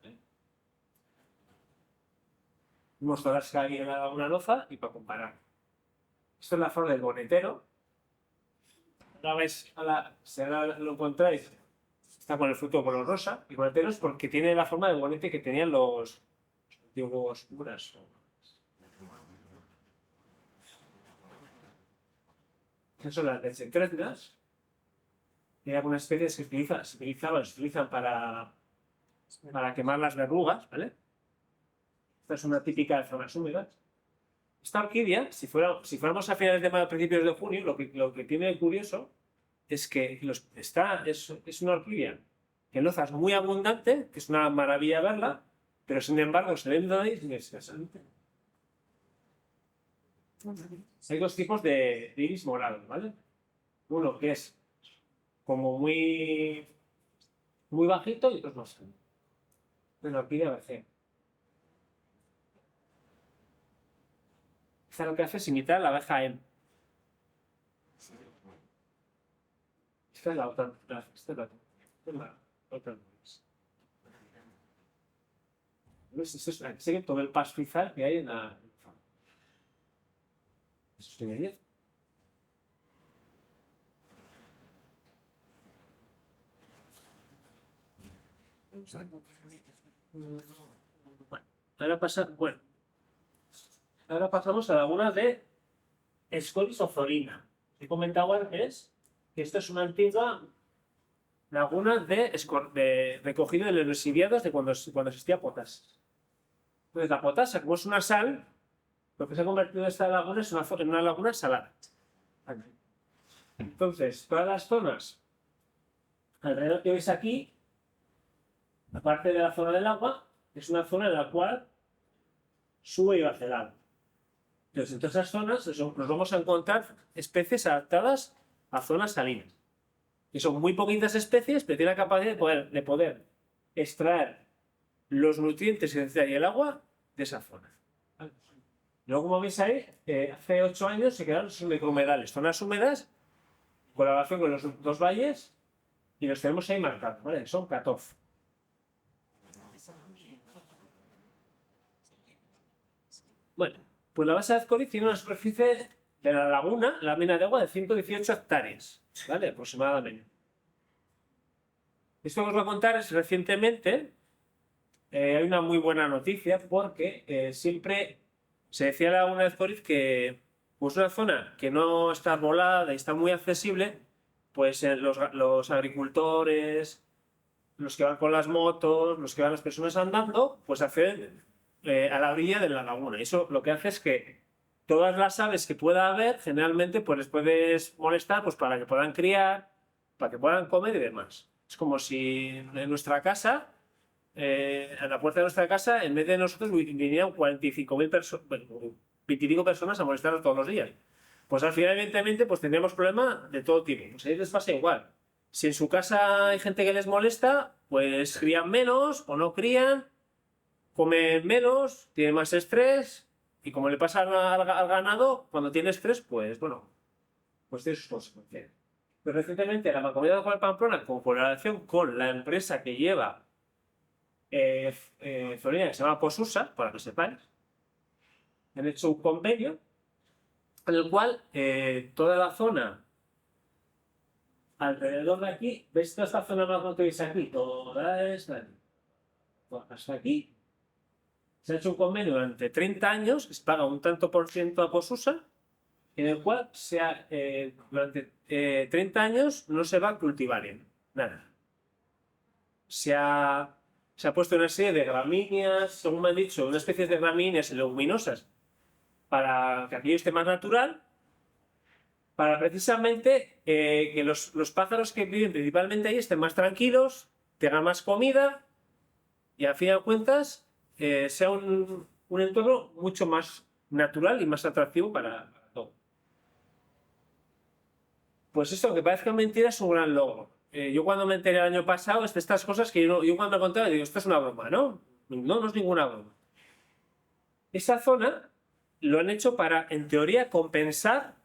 Vamos a mostrarlas aquí en una loza y para comparar. Esto es la flor del bonetero. Si ahora lo encontráis, está con el fruto color rosa. Y bonetero es porque tiene la forma del bonete que tenían los antiguos curas. Estas son las desentreznas. Hay algunas especies que se utilizan para quemar las verrugas, ¿vale? Esta es una típica de zonas húmedas. Esta orquídea, si fuéramos a finales de mayo, a principios de junio, lo que tiene de curioso es que es una orquídea que en Loza es muy abundante, que es una maravilla verla, pero sin embargo se ven de escasamente. Hay dos tipos de iris morados, ¿vale? Uno que es como muy bajito y otros más alto. Es la orquídea bercea. Esta lo que hace es imitar la abeja M. Esta es la otra. Esta es la otra. Esto es todo el pastizal que hay en la. Eso es de ahora pasamos a la laguna de Escolis Ozorina. He comentado antes que esto es una antigua laguna de recogida de los residuos de cuando existía potasa. Entonces la potasa, como es una sal, lo que se ha convertido en esta laguna es en una laguna salada. Entonces, todas las zonas alrededor que veis aquí, aparte de la zona del agua, es una zona en la cual sube y baja el agua. Entonces, en todas esas zonas nos vamos a encontrar especies adaptadas a zonas salinas. Y son muy poquitas especies, pero tienen la capacidad de poder extraer los nutrientes que necesita el agua de esa zona. ¿Vale? Luego, como veis ahí, hace 8 años se crearon sus microhumedales, zonas húmedas, colaboración con los 2 valles, y los tenemos ahí marcados, ¿vale? Son 14. Bueno, pues la base de Azcoriz tiene una superficie de la laguna, la mina de agua, de 118 hectáreas, ¿vale? Aproximadamente. Esto que os voy a contar es recientemente, hay una muy buena noticia porque siempre se decía en la laguna de Azcoriz que pues una zona que no está arbolada y está muy accesible, pues los agricultores, los que van con las motos, los que van las personas andando, pues acceden a la orilla de la laguna. Y eso lo que hace es que todas las aves que pueda haber, generalmente, pues les puedes molestar pues, para que puedan criar, para que puedan comer y demás. Es como si en nuestra casa, a la puerta de nuestra casa, en vez de nosotros, vinieran 45.000 personas, bueno, 25 personas a molestarnos todos los días. Pues al final, evidentemente, pues tendríamos problemas de todo tipo. Pues a ellos les pasa igual. Si en su casa hay gente que les molesta, pues crían menos o no crían, comen menos, tienen más estrés, y como le pasa al ganado, cuando tiene estrés, pues bueno, pues tiene sus consecuencias. Pero recientemente la Mancomunidad de Pamplona, con colaboración con la empresa que lleva Florida, que se llama Posusa, para que sepáis, han hecho un convenio en el cual toda la zona alrededor de aquí, ¿veis toda esta zona más que veis aquí? Toda esta, hasta aquí. Se ha hecho un convenio durante 30 años, que se paga un tanto por ciento a Posusa, en el cual durante 30 años no se va a cultivar nada. Se ha puesto una serie de gramíneas, según me han dicho, una especie de gramíneas leguminosas para que aquello esté más natural, para precisamente que los pájaros que viven principalmente ahí estén más tranquilos, tengan más comida y a fin de cuentas sea un entorno mucho más natural y más atractivo para todo. Pues esto, que parezca mentira, es un gran logro. Yo cuando me enteré el año pasado, estas cosas que yo cuando me contaba, digo, esto es una broma, ¿no? No, no es ninguna broma. Esa zona lo han hecho para, en teoría, compensar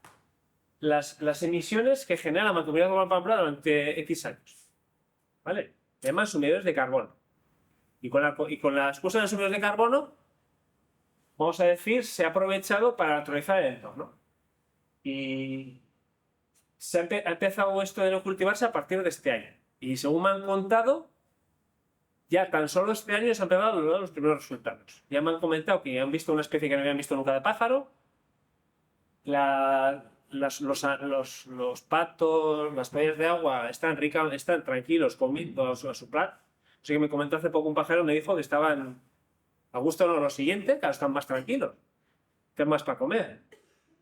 las emisiones que genera la Mancomunidad de Pamplona durante X años. ¿Vale? Además, sumidores de carbono. Y con la excusa de los sumidores de carbono, vamos a decir, se ha aprovechado para naturalizar el entorno. Y se ha empezado esto de no cultivarse a partir de este año. Y según me han contado, ya tan solo este año se han empezado a lograr los primeros resultados. Ya me han comentado que han visto una especie que no habían visto nunca de pájaro. Los patos, las playas de agua están tranquilos comiendo a su plato. Así que me comentó hace poco un pájaro, me dijo que estaban a gusto en lo siguiente, que ahora están más tranquilos, que es más para comer.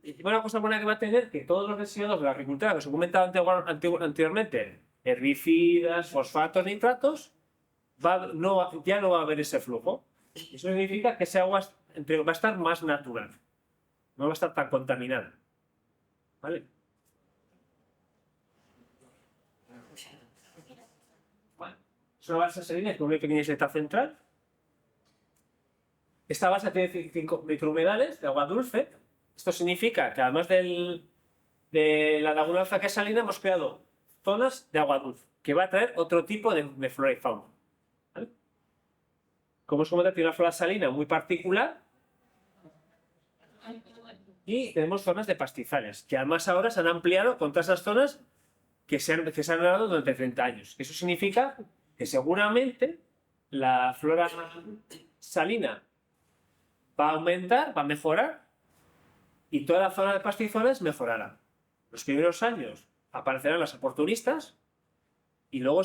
Y una cosa buena que va a tener, que todos los residuos de la agricultura que os he comentado anteriormente, herbicidas, fosfatos, nitratos, ya no va a haber ese flujo. Eso significa que ese agua va a estar más natural, no va a estar tan contaminada. ¿Vale? Bueno, es una balsa salina con una pequeña isleta central. Esta balsa tiene 5 microhumedales de agua dulce. Esto significa que además de la laguna alza que es salina, hemos creado zonas de agua dulce, que va a traer otro tipo de flora y fauna. ¿Vale? Como os comenté, tiene una flora salina muy particular. Y tenemos zonas de pastizales, que además ahora se han ampliado con todas esas zonas que se han dado durante 30 años. Eso significa que seguramente la flora salina va a aumentar, va a mejorar, y toda la zona de pastizales mejorará. Los primeros años aparecerán las oportunistas, y luego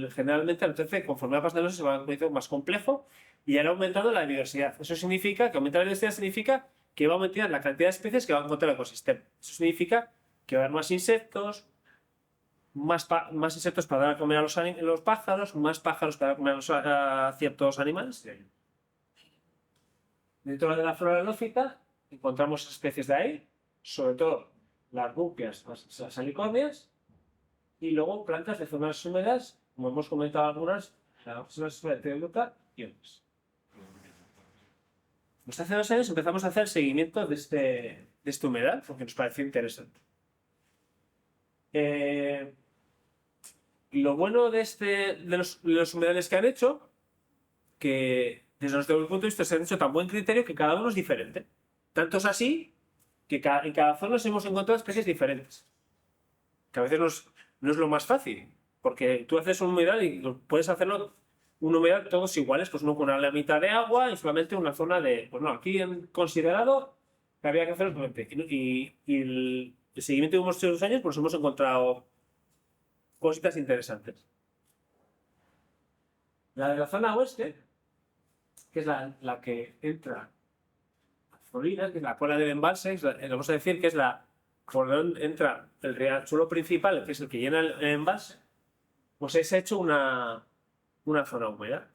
generalmente, entonces, conforme va pasando eso, se va a más complejo y hará aumentando la biodiversidad. Eso significa que aumentar la biodiversidad significa que va a aumentar la cantidad de especies que va a encontrar el ecosistema. Eso significa que va a haber más insectos, más insectos para dar a comer a los pájaros, más pájaros para dar a comer a ciertos animales. Dentro de la flora halófita encontramos especies de ahí, sobre todo las rupias, las salicornias, y luego plantas de zonas húmedas, como hemos comentado algunas, la Oxylos de Teoluca y otras. Pues hace 2 años empezamos a hacer el seguimiento de esta humedad, porque nos pareció interesante. Lo bueno de los humedales que han hecho, que desde nuestro punto de vista se han hecho tan buen criterio que cada uno es diferente. Tanto es así que en cada zona nos hemos encontrado especies diferentes. Que a veces no es lo más fácil, porque tú haces un humedal y puedes hacerlo un humedal todos iguales, pues uno con la mitad de agua y solamente una zona de... Pues no, aquí han considerado que había que hacerlo solamente. Y el seguimiento que hemos hecho 2 años, pues hemos encontrado cositas interesantes. La de la zona oeste, que es la que entra a Florida, que es la cola del embalse, vamos a decir que es por donde entra el riachuelo principal, que es el que llena el embalse, pues se ha hecho una zona húmeda.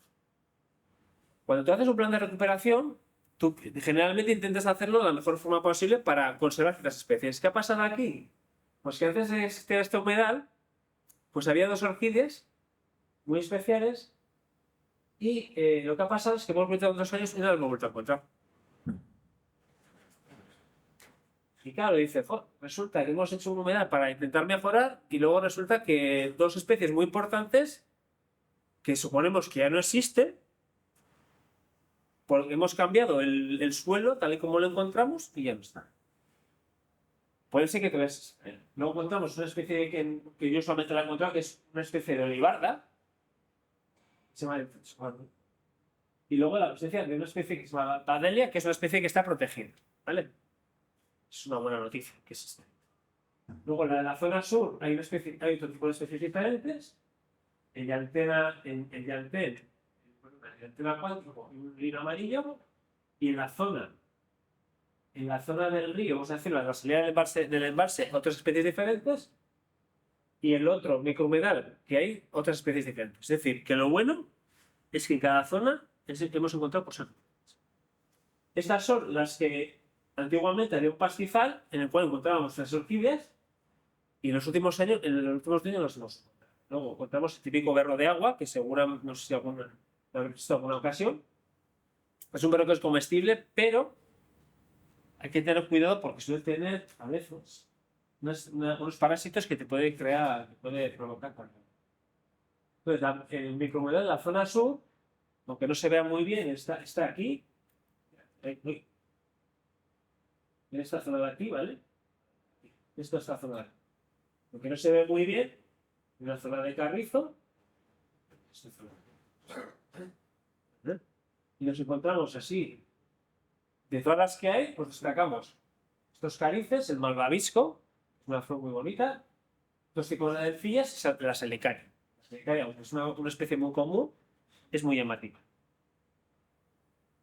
Cuando tú haces un plan de recuperación, tú generalmente intentas hacerlo de la mejor forma posible para conservar ciertas especies. ¿Qué ha pasado aquí? Pues que antes de existir este humedal, pues había 2 orquídeas muy especiales y lo que ha pasado es que hemos vuelto 2 años y no las hemos vuelto a encontrar. Y claro, dice, resulta que hemos hecho un humedal para intentar mejorar y luego resulta que 2 especies muy importantes que suponemos que ya no existen porque hemos cambiado el suelo tal y como lo encontramos y ya no está. Puede ser que luego encontramos una especie que yo solamente la he encontrado, que es una especie de olivarda. Y luego la presencia de una especie que se llama Tadelia, que es una especie que está protegida. ¿Vale? Es una buena noticia que existe. Luego en la zona sur hay otro tipo de especies diferentes. El llantén acuático y un lino amarillo. Y en la zona del río, vamos a decirlo, en la salida del embalse, otras especies diferentes. Y el otro microhumedal, que hay otras especies diferentes. Es decir, que lo bueno es que en cada zona hemos encontrado cosas. Estas son las que antiguamente había un pastizal en el cual encontrábamos las orquídeas y en los últimos años los hemos encontrado. Luego encontramos el típico berro de agua, que seguramente, no sé si lo habréis visto en alguna ocasión. Es un berro que es comestible, pero hay que tener cuidado porque suele tener a veces unos parásitos que te puede provocar cáncer. Entonces, el microhumedal de la zona sur, aunque no se vea muy bien, está aquí. En esta zona de aquí, ¿vale? Esto es esta zona de aquí. Aunque no se ve muy bien, en la zona de carrizo, esta zona. Y nos encontramos así. De todas las que hay, pues destacamos estos carices, el malvavisco, una flor muy bonita, estos tipos de delfillas y la selicaria. La selicaria, aunque es una especie muy común, es muy llamativa.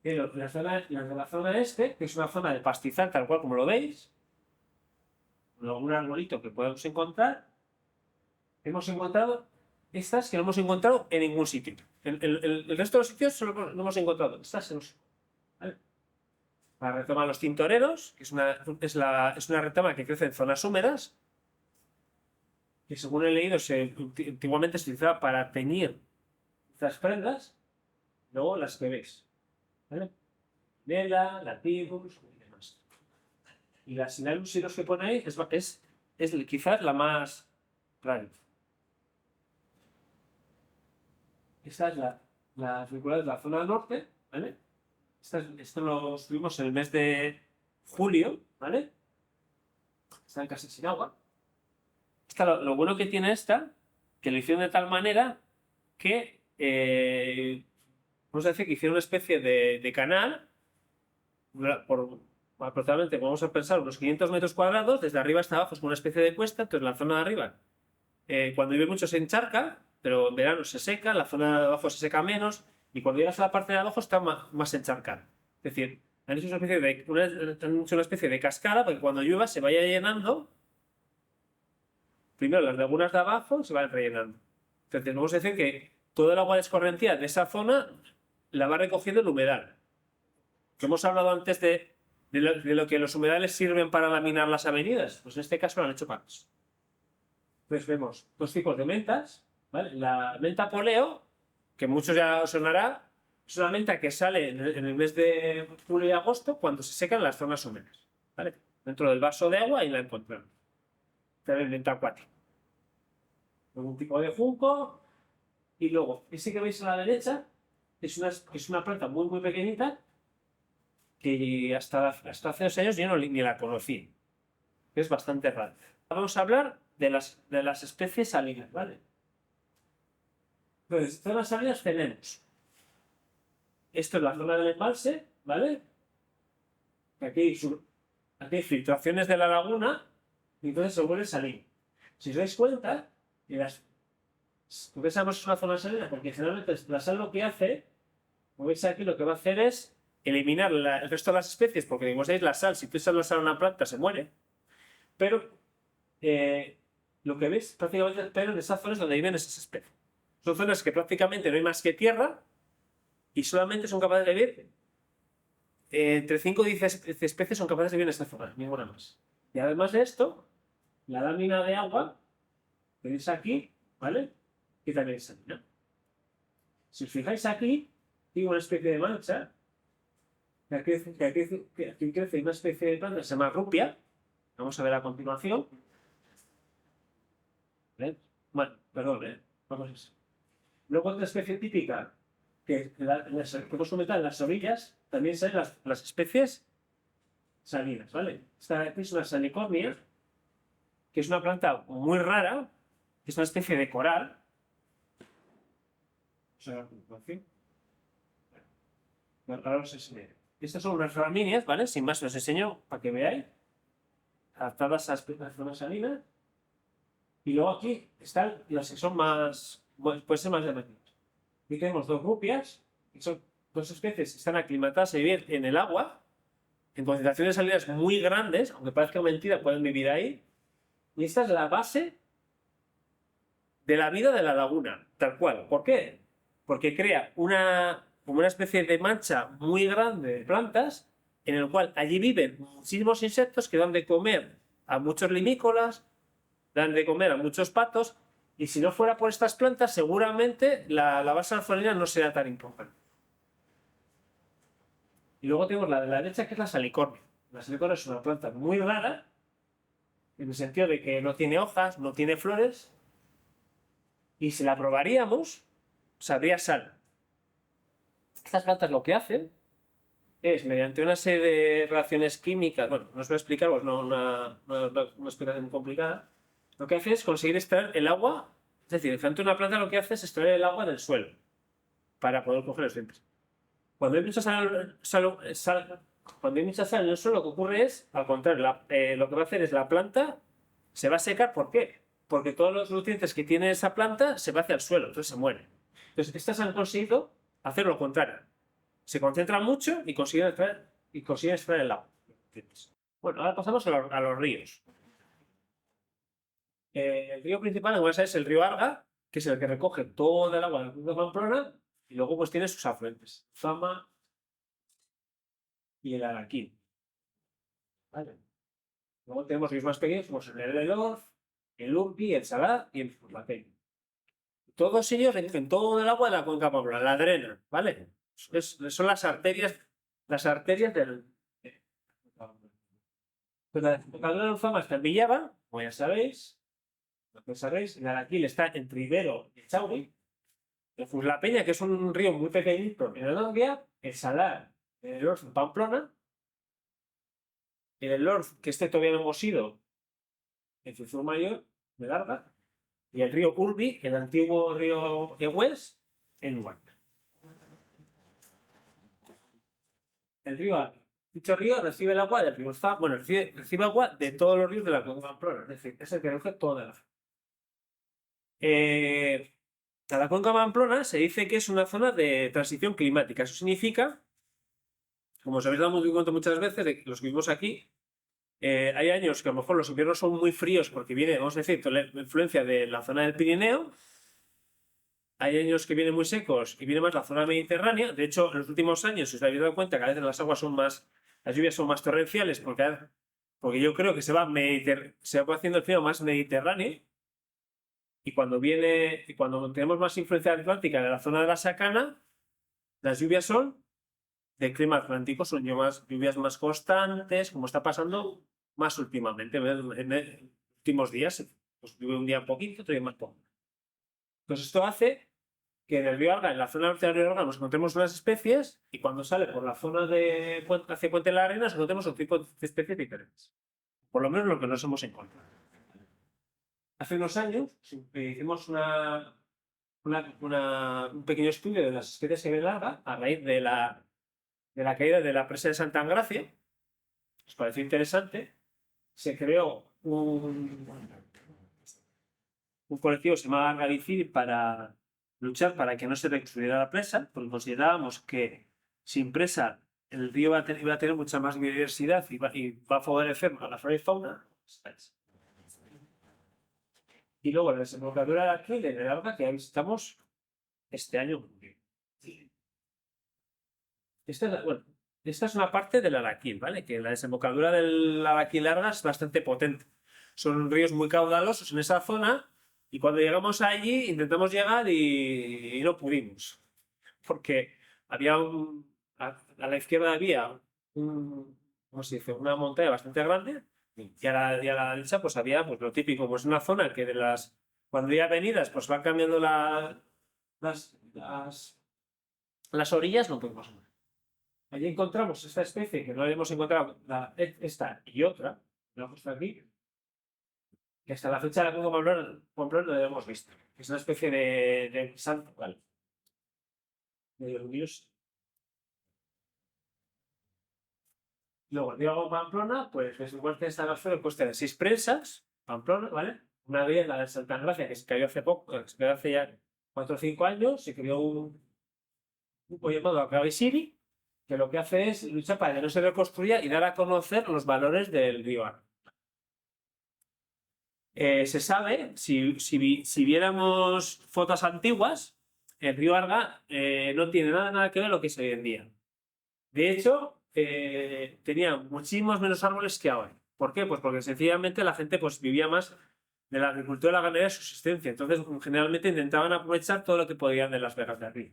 Pero la de la zona este, que es una zona de pastizal, tal cual como lo veis, con algún arbolito que podemos encontrar, hemos encontrado estas que no hemos encontrado en ningún sitio. El resto de los sitios solo no hemos encontrado. Estas ¿vale? La retoma de los tintoreros, que es una retoma que crece en zonas húmedas, que según he leído antiguamente se utilizaba para teñir estas prendas, luego las que veis. ¿Vale? Nela, Lativus y demás. Y la Sinalus y los que pone ahí es quizás la más rara. Esta es la circular de la zona norte, ¿vale? Esto lo estuvimos en el mes de julio, ¿vale? Están casi sin agua. Lo bueno que tiene que lo hicieron de tal manera que, vamos a decir que hicieron una especie de canal, por aproximadamente, vamos a pensar, unos 500 metros cuadrados, desde arriba hasta abajo es como una especie de cuesta, entonces la zona de arriba, cuando llueve mucho se encharca, pero en verano se seca, la zona de abajo se seca menos, y cuando llegas a la parte de abajo está más encharcada. Es decir, han hecho una especie de cascada para que cuando llueva se vaya llenando. Primero las lagunas de abajo se van rellenando. Entonces vamos a decir que todo el agua escorrentía de esa zona la va recogiendo el humedal. Que hemos hablado antes de lo que los humedales sirven para laminar las avenidas. Pues en este caso lo han hecho para eso. Entonces vemos 2 tipos de mentas, ¿vale? La menta poleo, que muchos ya os sonará, Es una menta que sale en el mes de julio y agosto cuando se secan las zonas húmedas. ¿Vale? Dentro del vaso de agua y la encontramos. También menta acuática. Un tipo de junco. Y luego, ese que veis a la derecha es una planta muy, muy pequeñita que hasta hace 2 años yo ni la conocí. Es bastante rara. Vamos a hablar de las especies salinas, ¿vale? Entonces, zonas salinas tenemos. Esto es la zona del embalse, ¿vale? Aquí hay filtraciones de la laguna y entonces se vuelve salino. Si os dais cuenta, ¿por qué sabemos que es una zona salina? Porque generalmente la sal lo que hace, como veis aquí, lo que va a hacer es eliminar el resto de las especies, porque como sabéis, la sal, si tú echas la sal a una planta, se muere. Pero lo que veis prácticamente es en esas zonas donde viven esas especies. Son zonas que prácticamente no hay más que tierra y solamente son capaces de vivir entre 5 y 10 especies son capaces de vivir en esta zona, ninguna más. Y además de esto, la lámina de agua que veis aquí, ¿vale? Y también es salina. Si os fijáis aquí, tiene una especie de mancha. Aquí crece una especie de planta que se llama rupia. Vamos a ver a continuación. ¿Ven? Bueno, perdón, vamos a eso. Luego otra especie típica que podemos comentar en las orillas también salen las especies salinas, ¿vale? Esta aquí es una salicornia, que es una planta muy rara, que es una especie de coral. Ahora os enseñaré. Estas son unas ramíneas, ¿vale? Sin más os enseño para que veáis. Adaptadas a las zonas salinas. Y luego aquí están las que son más, pueden ser más llamativas. Aquí tenemos 2 rupias, que son 2 especies que están aclimatadas a vivir en el agua, en concentraciones salinas muy grandes, aunque parezca mentira, pueden vivir ahí. Y esta es la base de la vida de la laguna, tal cual. ¿Por qué? Porque crea como una especie de mancha muy grande de plantas, en el cual allí viven muchísimos insectos que dan de comer a muchos limícolas, dan de comer a muchos patos, y si no fuera por estas plantas, seguramente la base alfalina no sería tan importante. Y luego tenemos la de la derecha, que es la salicornia. La salicornia es una planta muy rara, en el sentido de que no tiene hojas, no tiene flores, y si la probaríamos, sabría sal. Estas plantas lo que hacen es, mediante una serie de reacciones químicas, bueno, no os voy a explicar, pues no una explicación muy complicada, lo que hace es conseguir extraer el agua, es decir, frente a una planta lo que hace es extraer el agua del suelo para poder coger los dientes. Cuando hay mucha cuando hay mucha sal en el suelo, lo que ocurre es, al contrario, lo que va a hacer es la planta se va a secar. ¿Por qué? Porque todos los nutrientes que tiene esa planta se va hacia el suelo, entonces se muere. Entonces, estas han conseguido hacer lo contrario. Se concentran mucho y consiguen extraer el agua. Bueno, ahora pasamos a los ríos. El río principal, como sabéis, es el río Arga, que es el que recoge todo el agua del río de Pamplona, y luego pues tiene sus afluentes, Zama y el Araquil. ¿Vale? Luego tenemos ríos más pequeños como el Orz, el Urbi, el Salá y el Furlapeño. Todos ellos recogen todo el agua de la cuenca Pamplona, la drenan, ¿vale? Son las arterias del... Pues la desembocadura del Zama está en Villaba, como ya sabéis. El Araquil está entre Ibero y Chauri. El Fuslapeña, que es un río muy pequeñito en el Noguea. El Salar, el Orz en Pamplona. El Orz, que todavía no hemos ido, en Cizur Mayor, de Larga. Y el río Urbi, el antiguo río Egués, en Huanca. El río Arga. Dicho río recibe el agua del río Zama. Bueno, recibe agua de todos los ríos de la cuenca Pamplona. Es decir, es el que recoge toda la zona. La cuenca Pamplona se dice que es una zona de transición climática. Eso significa, como os habéis dado cuenta muchas veces, de que los que vivimos aquí, hay años que a lo mejor los inviernos son muy fríos porque viene, vamos a decir, la influencia de la zona del Pirineo. Hay años que vienen muy secos y viene más la zona mediterránea. De hecho, en los últimos años, si os habéis dado cuenta, cada vez las lluvias son más torrenciales porque yo creo que se va haciendo el clima más mediterráneo. Y cuando tenemos más influencia atlántica de la zona de la Sacana, Las lluvias son de clima atlántico, son lluvias más constantes, como está pasando más últimamente. En últimos días, pues llueve un día un poquito, otro día más poco. Pues esto hace que en el río Arga, en la zona norte del río Arga, nos encontremos unas especies y cuando sale por la zona hacia Puente de la Arena, nos encontremos un tipo de especies diferentes. Por lo menos lo que nos hemos encontrado. Hace unos años hicimos un pequeño estudio de las especies que hay en el Arga a raíz de la caída de la presa de Santa Engracia. Nos pareció interesante. Se creó un colectivo que se llamaba Argadicidi para luchar para que no se destruyera la presa, porque considerábamos que sin presa el río iba a tener mucha más biodiversidad y va a favorecer a la flora y fauna. Y luego la desembocadura de aquí, de la Arga, que ya visitamos este año. Esta es una parte del Araquil, ¿vale? Que la desembocadura del Araquil Arga es bastante potente. Son ríos muy caudalosos en esa zona y cuando llegamos allí intentamos llegar y no pudimos. Porque había a la izquierda había ¿cómo se dice? Una montaña bastante grande y a la derecha pues había pues, lo típico, pues una zona que cuando hay avenidas pues van cambiando las orillas, no podemos andar. Allí encontramos esta especie que no habíamos encontrado, esta y otra, la hemos puesto aquí, que hasta la fecha de la Congo Pamplona no la hemos visto. Es una especie de santo, ¿vale? De orgulloso. Luego, el río Pamplona, pues igual que esta zona consta de 6 presas, Pamplona, ¿vale? Una de ellas, la de Santa Engracia, que se cayó hace poco, se cayó hace ya 4 o 5 años, se creó un grupo llamado Argadicidi, que lo que hace es luchar para que no se reconstruya y dar a conocer los valores del río Arga. Se sabe, si viéramos fotos antiguas, el río Arga no tiene nada que ver con lo que es hoy en día. De hecho, tenía muchísimos menos árboles que ahora. ¿Por qué? Pues porque sencillamente la gente pues, vivía más de la agricultura y la ganadería de subsistencia. Entonces, generalmente intentaban aprovechar todo lo que podían de las vegas del río.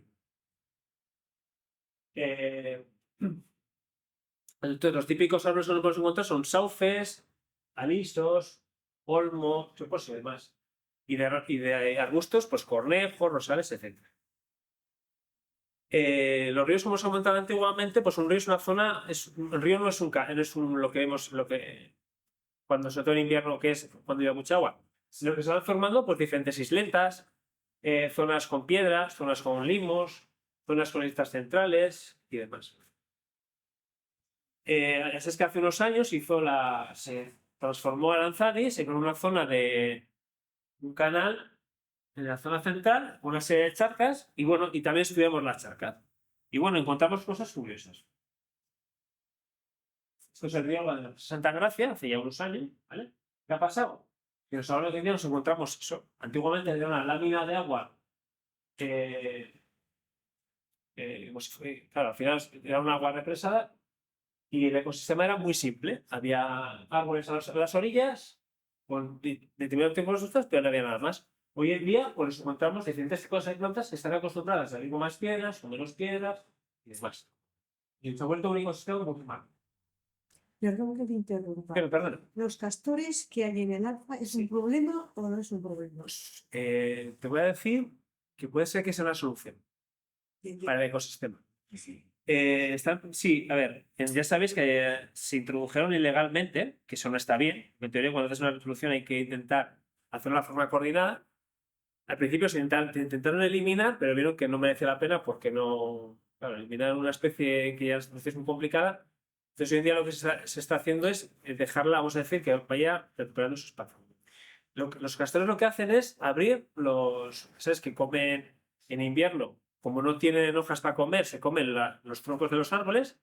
Entonces, los típicos árboles que nos podemos encontrar son sauces, alisos, olmo, chopos y demás. Y de arbustos, pues cornejos, rosales, etc. Los ríos, como os comentaba antiguamente, pues un río es una zona, un río no es lo que vemos, cuando sobre todo en invierno, que es cuando lleva mucha agua, sino que se van formando pues diferentes isletas, zonas con piedras, zonas con limos, zonas con islas centrales y demás. Es que hace unos años se transformó Aranzadi, se creó una zona de un canal en la zona central, una serie de charcas, y bueno, y también estudiamos las charcas. Y bueno, encontramos cosas curiosas. Esto es el río de Santa Gracia, hace ya unos años, ¿vale? ¿Qué ha pasado? Que ahora hoy en día nos encontramos eso. Antiguamente era una lámina de agua claro, al final era un agua represada y el ecosistema era muy simple. Había árboles a las orillas con determinados tipos de sustratos, pero no había nada más. Hoy en día, pues encontramos diferentes cosas y plantas que están acostumbradas a vivir con más piedras, con menos piedras y demás. Y se ha vuelto un ecosistema muy humano. Perdón que te interrumpa. Pero, perdón. ¿Los castores que hay en el Arga es un problema o no es un problema? Pues, te voy a decir que puede ser que sea una solución para el ecosistema. Sí, a ver, ya sabéis que se introdujeron ilegalmente, que eso no está bien. En teoría, cuando haces una resolución hay que intentar hacerlo de una forma coordinada. Al principio se intentaron eliminar, pero vieron que no merece la pena porque no. Claro, eliminar una especie que ya es muy complicada. Entonces, hoy en día lo que se está haciendo es dejarla, vamos a decir, que vaya recuperando su espacio. Los castores lo que hacen es abrir ¿sabes? Que comen en invierno. Como no tienen hojas para comer, se comen los troncos de los árboles,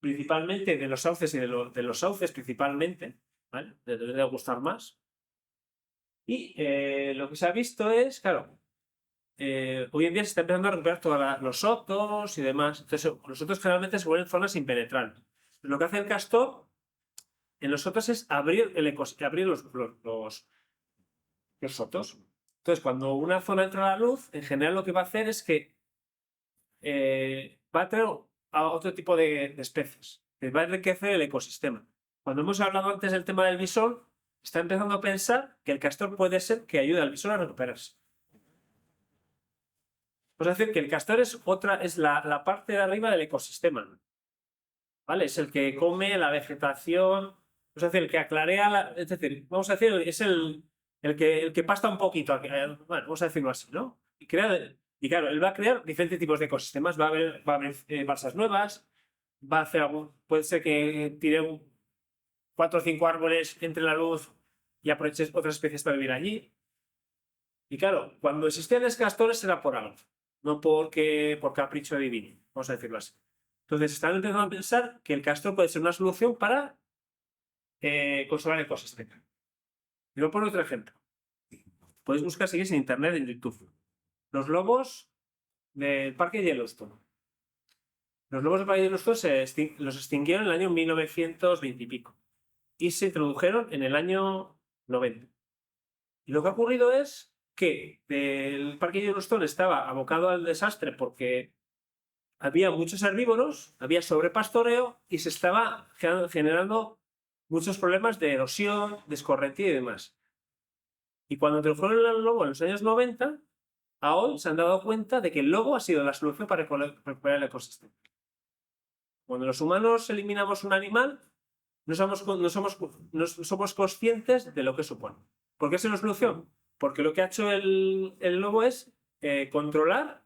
principalmente de los sauces y de los sauces principalmente, ¿vale? Debe gustar más. Y lo que se ha visto es, claro, hoy en día se está empezando a recuperar todos los sotos y demás. Entonces, los sotos generalmente se vuelven zonas impenetrables. Lo que hace el castor en los sotos es abrir los sotos. Entonces, cuando una zona entra a la luz, en general lo que va a hacer es que va a traer a otro tipo de especies, que va a enriquecer el ecosistema. Cuando hemos hablado antes del tema del visón, está empezando a pensar que el castor puede ser que ayude al visón a recuperarse. Es decir, que el castor es la parte de arriba del ecosistema, ¿vale? Es el que come la vegetación, es decir, el que aclarea, es decir, vamos a decir, es el que pasta un poquito, bueno, vamos a decirlo así, ¿no? Y claro, él va a crear diferentes tipos de ecosistemas, va a haber balsas nuevas, va a hacer puede ser que tire 4 o 5 árboles entre la luz y aproveches otras especies para vivir allí. Y claro, cuando existían los castores era por algo, no por capricho divino, vamos a decirlo así. Entonces están empezando a pensar que el castor puede ser una solución para conservar el ecosistema. Y voy a poner otro ejemplo. Podéis buscar si queréis en internet, en YouTube. Los lobos del Parque Yellowstone. Los lobos del Parque Yellowstone los extinguieron en el año 1920 y pico. Y se introdujeron en el año 90. Y lo que ha ocurrido es que el Parque Yellowstone estaba abocado al desastre porque había muchos herbívoros, había sobrepastoreo y se estaba generando muchos problemas de erosión, de escorrentía y demás. Y cuando introdujeron el lobo en los años 90, a hoy se han dado cuenta de que el lobo ha sido la solución para recuperar el ecosistema. Cuando los humanos eliminamos un animal, no somos conscientes de lo que supone. ¿Por qué es una solución? Porque lo que ha hecho el lobo es controlar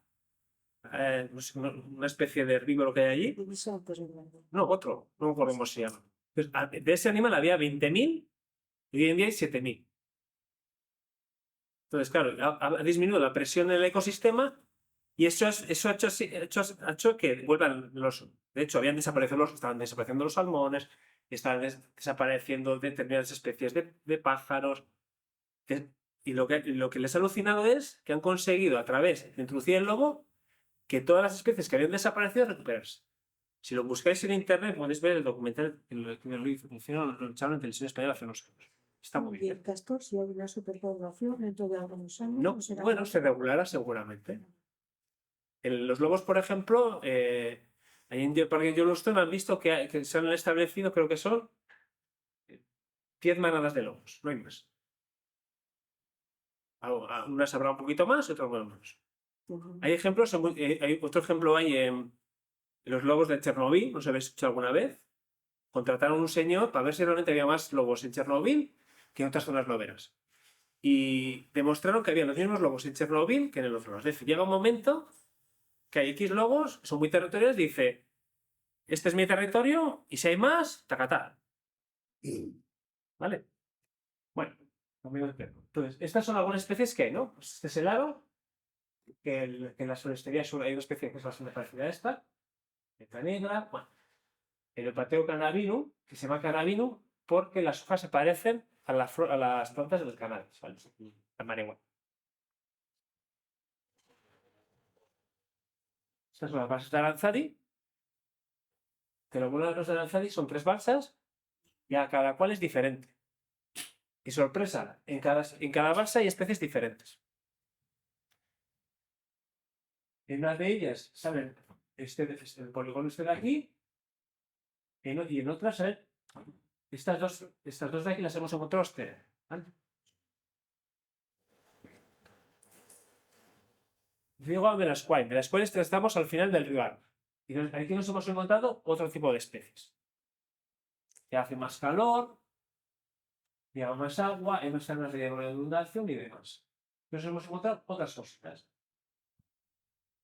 una especie de herbívoro que hay allí. No, otro, no me acuerdo cómo se llama. Entonces, de ese animal había 20.000 y hoy en día hay 7.000. Entonces, claro, ha disminuido la presión en el ecosistema y eso ha hecho que vuelvan los... De hecho, estaban desapareciendo los salmones, estaban desapareciendo determinadas especies de pájaros. Y lo que les ha alucinado es que han conseguido, a través de introducir el lobo, que todas las especies que habían desaparecido recuperarse. Si lo buscáis en internet, podéis ver el documental que lo echaron en televisión española hace unos años. Está muy bien. ¿Y el castor, si hay una superpoblación dentro de algunos años? No, bueno, se regulará seguramente. Los lobos, por ejemplo, ahí en el Parque Yellowstone han visto que se han establecido, creo que son 10 manadas de lobos, no hay más. Unas habrá un poquito más, otras menos. Hay ejemplos, hay otro ejemplo hay en los lobos de Chernobyl, no sé si habéis escuchado alguna vez. Contrataron a un señor para ver si realmente había más lobos en Chernobyl que en otras zonas loberas. Y demostraron que había los mismos lobos en Chernobyl que en el otro. Es decir, llega un momento que hay X lobos, son muy territoriales, dice, este es mi territorio y si hay más, tacatá. ¿Vale? Bueno, entonces, estas son algunas especies que hay, ¿no? Pues este es el aro, que en la florestería hay una especie que es bastante parecida a esta, letra negra, bueno, el Opateo cannabinum, que se llama cannabinum porque las hojas se parecen a las plantas del cannabis, ¿vale? La marihuana. Estas son las balsas de Aranzadi, que lo bueno de los de Aranzadi son 3 balsas y a cada cual es diferente. Y sorpresa, en cada balsa hay especies diferentes. En una de ellas salen el polígono de aquí y en otras salen estas dos de aquí las hemos encontrado ¿vale? Digo a Velasquez. Velasquez estamos al final del río Arno. Y aquí nos hemos encontrado otro tipo de especies. Que hace más calor, lleva más agua, hay más zonas de inundación y demás. Nos hemos encontrado otras cositas.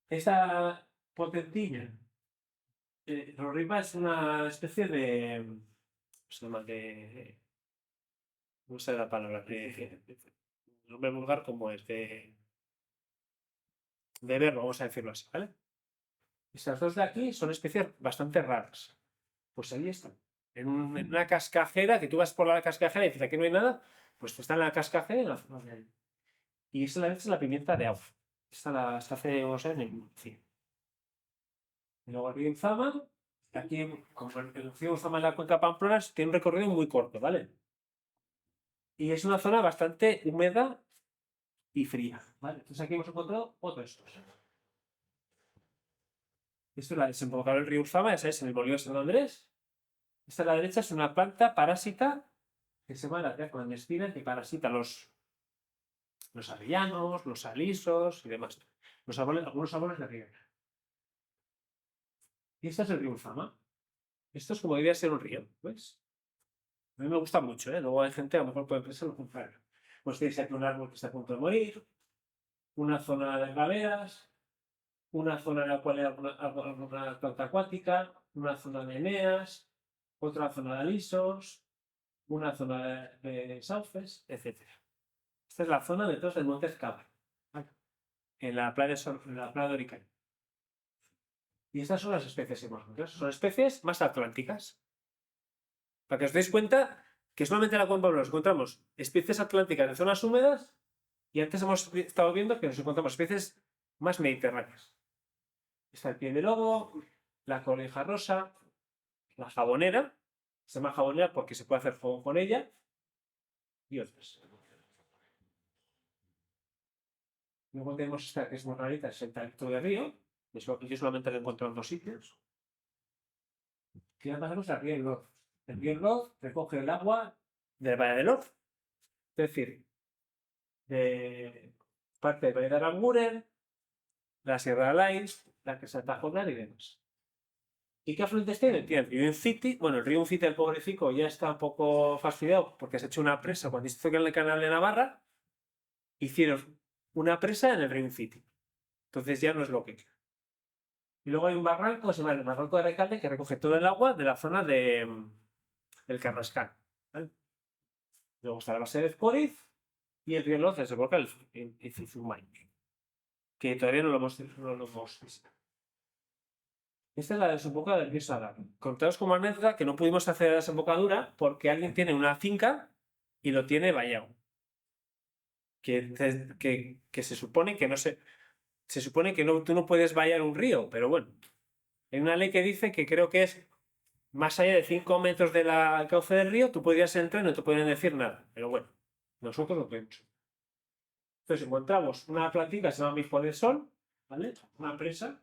Esta potentilla, Roripa es una especie de... Se llama de... No sé la palabra. Nombre vulgar como es de verbo, vamos a decirlo así, ¿vale? Estas dos de aquí son especies bastante raras. Pues ahí están. En una cascajera, que tú vas por la cascajera y dices aquí no hay nada, pues está en la cascajera y en la zona de ahí. Y esta es la pimienta de agua. Esta hace unos años en Murcia. Y luego el río Inzama, aquí, como el río Inzama en la cuenca Pamplona, tiene un recorrido muy corto, ¿vale? Y es una zona bastante húmeda y fría, ¿vale? Entonces aquí hemos encontrado otro de estos. Esto es la desembocadura del río Uzama, ya sabéis, en el Molino de San Andrés. Esta a la derecha es una planta parásita que se llama la tía clandestina, que parasita los avellanos, los alisos y demás. Algunos árboles de ribera. Y este es el río Uzama. Esto es como debería ser un río, ¿ves? A mí me gusta mucho, ¿eh? Luego hay gente, a lo mejor puede pensar lo contrario. Pues tenéis aquí un árbol que está a punto de morir, una zona de praderas, una zona en la cual hay alguna planta acuática, una zona de eneas, otra zona de alisos, una zona de sauces, etc. Esta es la zona detrás del monte Escábar, en la playa de Oricay. Y estas son las especies que hemos encontrado. Son especies más atlánticas. Para que os deis cuenta que solamente en la cuenca nos encontramos especies atlánticas de zonas húmedas y antes hemos estado viendo que nos encontramos especies más mediterráneas. Está el pie de lobo, la coneja rosa, la jabonera, se llama jabonera porque se puede hacer fuego con ella, y otras. Luego tenemos esta que es muy rarita, es el talito de río, yo solamente la encuentro en 2 sitios. Y ya pasamos al río Lod. El río Lod recoge el agua del Valle de Lod, es decir, de parte del Valle de Aranguren, la Sierra de Lains, la que Santa Jonar y demás. ¿Y qué afluentes tiene? Tiene el río Inciti. Bueno, el río Inciti, el pobrecito, ya está un poco fastidiado porque se ha hecho una presa. Cuando se hizo en el canal de Navarra, hicieron una presa en el río Inciti. Entonces ya no es lo que queda. Y luego hay un barranco, que se llama el Barranco de Recalde, que recoge todo el agua de la zona del Carrascal. ¿Vale? Luego está la base de Ezcoriz y el río Lod desemboca en Zizumay, que todavía no lo hemos visitado. Esta es la desembocadura del río Sadar. Contaros como anécdota que no pudimos hacer la desembocadura porque alguien tiene una finca y lo tiene vallado. Que se supone que no se supone que tú no puedes vallar un río, pero bueno, hay una ley que dice que creo que es más allá de 5 metros del cauce del río, tú podrías entrar y no te podrían decir nada. Pero bueno, nosotros lo podemos. Entonces encontramos una plantita que se llama mijo de sol, ¿vale? Una presa,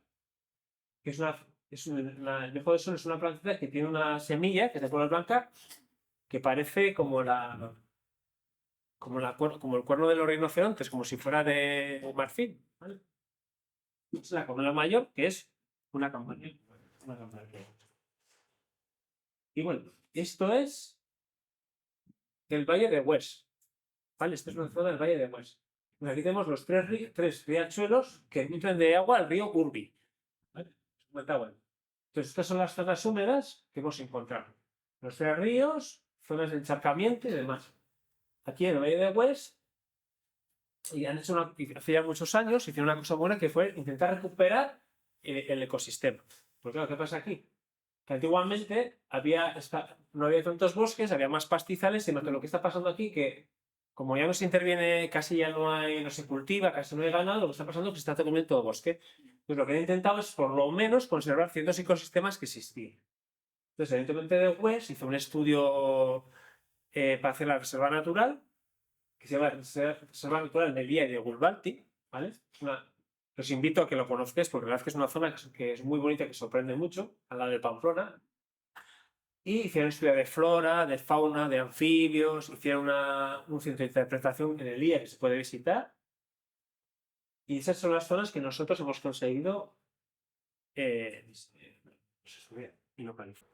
que el mijo de sol es una plantita que tiene una semilla, que es de color blanca, que parece como como el cuerno de los rinocerontes, como si fuera de marfil, ¿vale? Es la corona mayor, que es una campanilla. Y bueno, esto es el Valle de Hues, ¿vale? Esta es una zona del Valle de Hues. Aquí tenemos los tres riachuelos que nutren de agua al río Urbi, ¿vale? Entonces, estas son las zonas húmedas que hemos encontrado. Los 3 ríos, zonas de encharcamiento y demás. Aquí en el Valle de Hues, y han hecho hace ya muchos años, hicieron una cosa buena que fue intentar recuperar el ecosistema. Porque claro, ¿qué pasa aquí? Que antiguamente no había tantos bosques, había más pastizales, y lo que está pasando aquí, que como ya no se interviene, casi ya no se cultiva, casi no hay ganado, lo que está pasando es que se está comiendo todo bosque. Pues lo que han intentado es por lo menos conservar ciertos ecosistemas que existían. Entonces, el Ayuntamiento de Hues hizo un estudio para hacer la reserva natural, que se llama Reserva Natural de Lía y de Gulbalti, ¿vale? Os invito a que lo conozcáis porque la verdad es que es una zona que es muy bonita, que sorprende mucho, al lado de Pamplona. Y hicieron estudio de flora, de fauna, de anfibios, hicieron un centro de interpretación en el Lía que se puede visitar. Y esas son las zonas que nosotros hemos conseguido estudiar y localizar.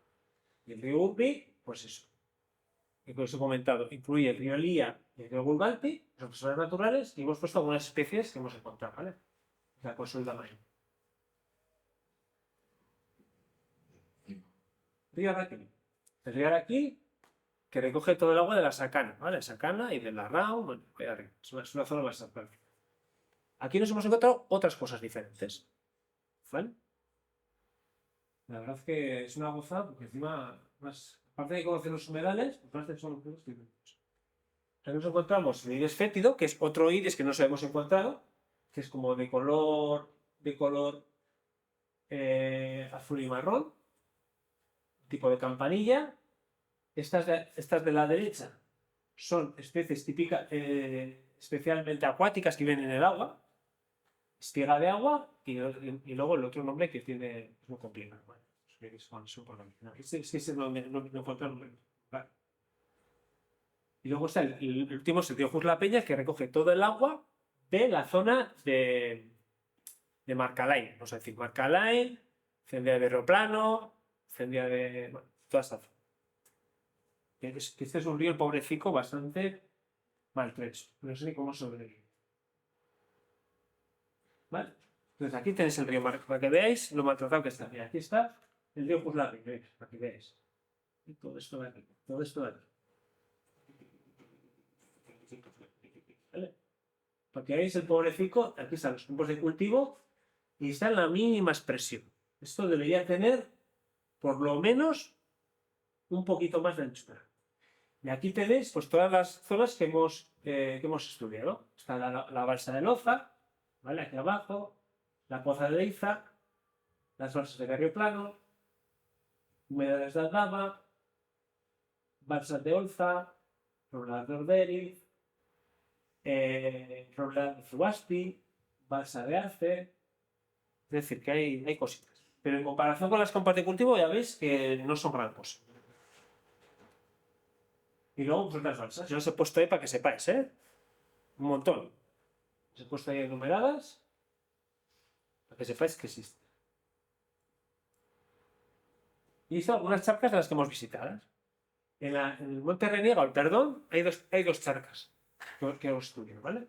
Y el río Urbi, pues eso, que os he comentado, incluye el río Lía y el río Gulbalti, son personas naturales, y hemos puesto algunas especies que hemos encontrado, ¿vale? La consulta mayor. Río Araquil. El río Araquil, que recoge todo el agua de la Sacana, ¿vale? Sacana y de la Rao, bueno, es una zona más atlántica. Aquí nos hemos encontrado otras cosas diferentes, ¿vale? La verdad es que es una gozada porque encima, aparte de conocer los humedales, pues son los diferentes. Aquí nos encontramos el iris fétido, que es otro iris que no hemos encontrado, que es como de color azul y marrón, tipo de campanilla. Estas de la derecha son especies típicas, especialmente acuáticas que viven en el agua. espiga de agua y luego el otro nombre que tiene, es muy complicado. Bueno, no encuentro el nombre. Vale. Y luego está el último, es el río Juzla-Peña, que recoge todo el agua de la zona de Marcalain. Vamos a decir, Marcalain, Cendea de Berroplano, Cendea de... Bueno, toda esta zona. Este es un río, el Pobrecico, bastante maltrecho. No sé ni cómo sobrevive. ¿Vale? Entonces aquí tenéis el río para que veáis lo maltratado que está. Mira, aquí está el río Juzla-Peña, para que veáis. Y todo esto de aquí. Todo esto de aquí. ¿Vale? Para que veáis el Pobrecico, aquí están los campos de cultivo y está en la mínima expresión. Esto debería tener por lo menos un poquito más de anchura. Y aquí tenéis pues, todas las zonas que hemos estudiado. Está la balsa de Loza, ¿vale? Aquí abajo, la poza de Leiza, las balsas de Carrioplano, humedales de Aldama, balsas de Olza, Robledal de Orderiz, Robledal de Zuasti, balsa de Arce. Es decir, que hay cositas. Pero en comparación con las compas de cultivo ya veis que no son gran cosa. Y luego pues otras balsas. Yo os he puesto ahí para que sepáis, ¿eh? Un montón. Os he puesto ahí enumeradas para que sepáis que existen. Y son algunas charcas de las que hemos visitado. En el Monte Reniega o el Perdón hay dos charcas que os estudio, ¿vale?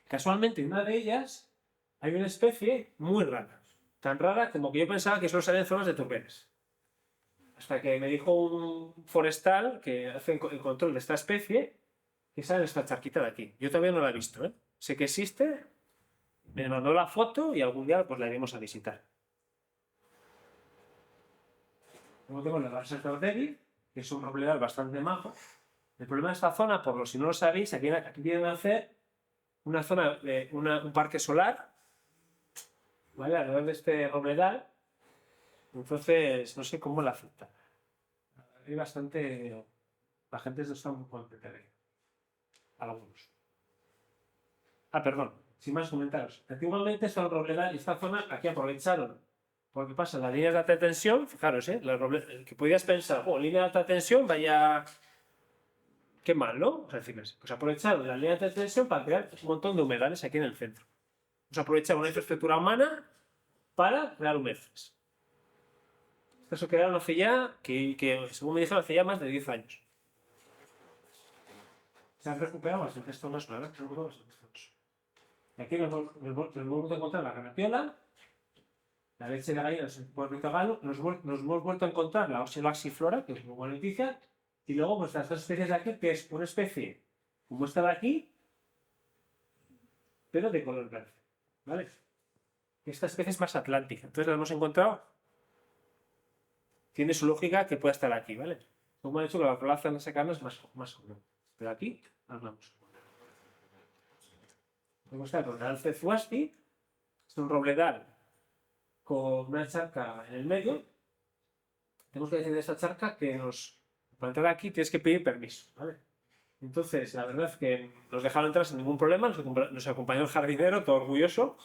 Casualmente en una de ellas hay una especie muy rara. Tan rara como que yo pensaba que solo salían en zonas de turberas. Hasta que me dijo un forestal que hace el control de esta especie que sale en esta charquita de aquí. Yo todavía no la he visto, ¿eh? Sé que existe, me mandó la foto y algún día pues la iremos a visitar. Luego tengo las balsas de Orderiz, que es un robledal bastante majo. El problema de esta zona, por lo si no lo sabéis, aquí vienen a hacer una zona de un parque solar, ¿vale? Alrededor de este robledal. Entonces, no sé cómo la afecta. Hay bastante... La gente se está muy contenta de ello. Algunos. Perdón. Sin más comentarios. Antiguamente esta robledal y esta zona aquí aprovecharon. Porque pasan las líneas de alta tensión. Fijaros, que podías pensar, línea de alta tensión, vaya... Qué mal, ¿no? O sea, pues aprovecharon la línea de alta tensión para crear un montón de humedales aquí en el centro. Pues aprovecharon una infraestructura humana para crear humedales. Esto se crearon hace ya, que según me dijeron, hace ya más de 10 años. Se han recuperado bastantes zonas nuevas. Y aquí nos volvemos a encontrar la granatiola, la leche de gallina, el puerrito galo, nos hemos vuelto a encontrar la oxyloxiflora, que es muy buena noticia, y luego pues las dos especies de aquí, que es una especie como esta de aquí, pero de color verde, ¿vale? Esta especie es más atlántica, entonces la hemos encontrado, tiene su lógica que pueda estar aquí, ¿vale? Como han dicho que la plaza en esa carne es más común, pero aquí hablamos. Luego está el robledal de Zuasti, es un robledal con una charca en el medio. Tenemos que decir de esta charca que para entrar aquí tienes que pedir permiso, ¿vale? Entonces, la verdad es que nos dejaron entrar sin ningún problema, nos acompañó el jardinero, todo orgulloso,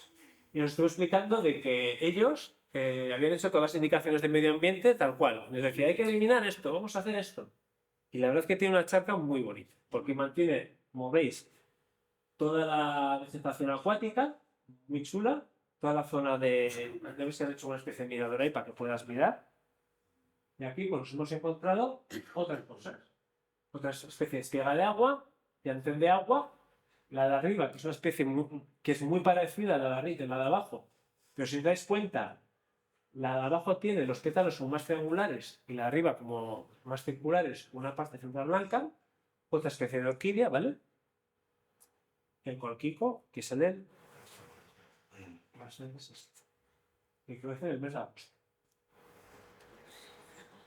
y nos estuvo explicando de que ellos habían hecho todas las indicaciones de medio ambiente tal cual. Les decía, hay que eliminar esto, vamos a hacer esto. Y la verdad es que tiene una charca muy bonita, porque mantiene, como veis, toda la vegetación acuática, muy chula, toda la zona debe ser hecho una especie de mirador ahí para que puedas mirar. Y aquí pues, hemos encontrado otras cosas. Otras especies de espiga de agua, de antén de agua, la de arriba, que es una especie que es muy parecida a la de arriba y la de abajo. Pero si os dais cuenta, la de abajo tiene los pétalos como más triangulares y la de arriba como más circulares, una parte central blanca. Otra especie de orquídea, ¿vale? El colquico, que es el que crece en el mes de agosto.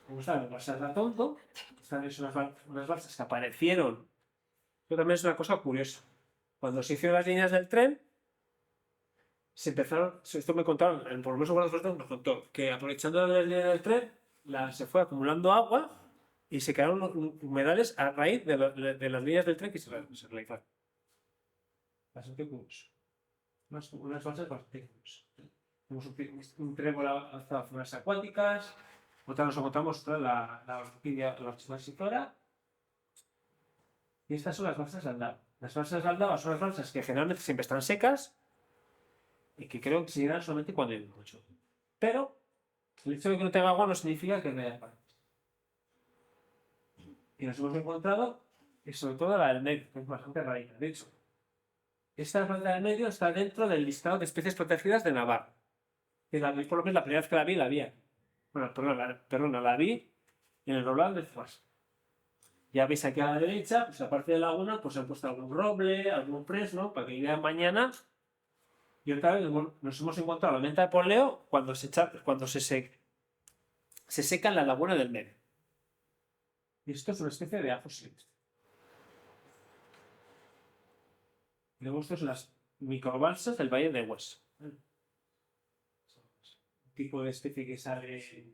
Como saben, las balsas de Atondo, están unas balsas que aparecieron. Esto también es una cosa curiosa. Cuando se hicieron las líneas del tren, se empezaron, esto me contaron, por lo menos uno de los nos contó, que aprovechando las líneas del tren, se fue acumulando agua y se crearon humedales a raíz de las líneas del tren que se realizaron. Bastante curioso. unas balsas más pequeñas. Tenemos un trébol hasta zonas acuáticas, otra nos encontramos toda la orquídea, la orchidea. Y estas son las balsas de Aldaba. Las balsas de Aldaba son las balsas que generalmente siempre están secas y que creo que se llenan solamente cuando hay mucho. Pero el hecho de que no tenga agua no significa que no haya agua. Y nos hemos encontrado, y sobre todo la del medio, que es bastante rarita. De hecho, esta planta del medio está dentro del listado de especies protegidas de Navarra. Que por lo menos la primera vez que la vi aquí. Bueno, perdona, la vi en el Roland de Fuas. Ya veis aquí a la derecha, pues aparte de la laguna, pues han puesto algún roble, algún fresno, para que vean mañana. Y otra vez nos hemos encontrado la menta de poleo cuando se seca en la laguna del medio. Y esto es una especie de ajo silvestre. Y luego estos son las microbalsas del Valle de Hues. Un tipo de especie que sale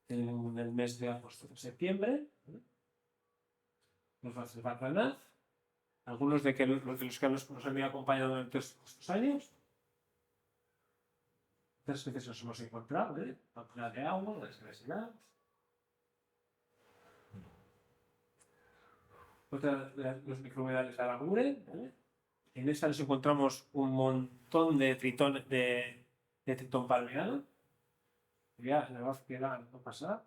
en el mes de agosto o septiembre. Los balsas de Barranaz. Algunos de los que nos han ido acompañando durante estos años. Otras especies nos hemos encontrado, la de agua, la desgraciada. Otra de los microhumedales de Aragure. En esta nos encontramos un montón de tritón palmeado. Ya, la verdad que era no pasada.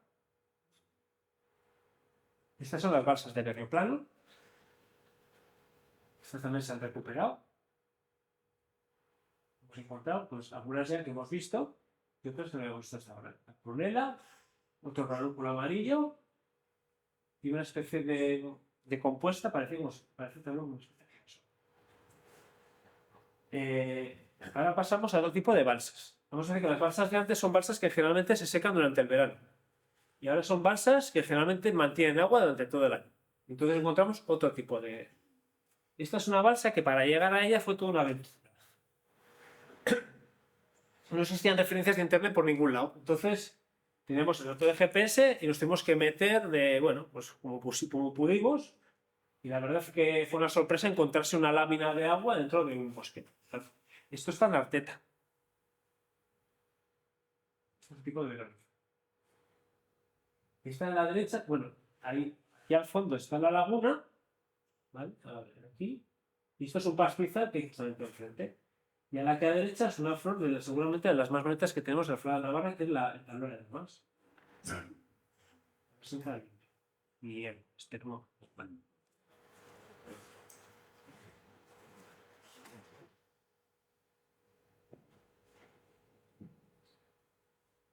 Estas son las balsas de Berrioplano. Estas también se han recuperado. Hemos encontrado pues, algunas ya que hemos visto y otras que no hemos visto hasta ahora. La prunela, otro ranúnculo amarillo y una especie de compuesta, parece también una especie de ahora pasamos a otro tipo de balsas. Vamos a ver que las balsas de antes son balsas que generalmente se secan durante el verano. Y ahora son balsas que generalmente mantienen agua durante todo el año. Entonces encontramos otro tipo de... Esta es una balsa que para llegar a ella fue toda una aventura. No existían referencias de internet por ningún lado. Entonces teníamos el otro de GPS y nos tuvimos que meter pues como pudimos. Y la verdad es que fue una sorpresa encontrarse una lámina de agua dentro de un bosque. Esto está en Arteta. Es un tipo de verano. Está en la derecha, bueno, ahí al fondo está la laguna, ¿vale? A ver, aquí. Y esto es un pastizal que está dentro del frente. Y a la que a la derecha es una flor seguramente de las más bonitas que tenemos, la flor de Navarra, que es la tablora de más. Y este no. Vale.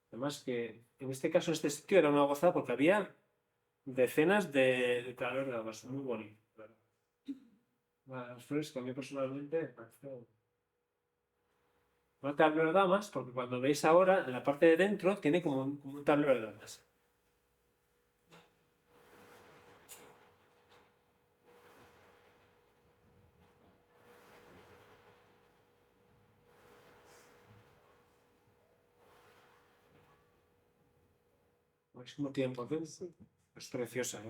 Además que en este caso, este sitio era una gozada porque había decenas de tablores de damas, muy bonito. Las flores que a mí personalmente me parecen una tablero de damas, porque cuando veis ahora, en la parte de dentro, tiene como un tablero de damas. ¿Veis cómo tiene potencia? Es preciosa,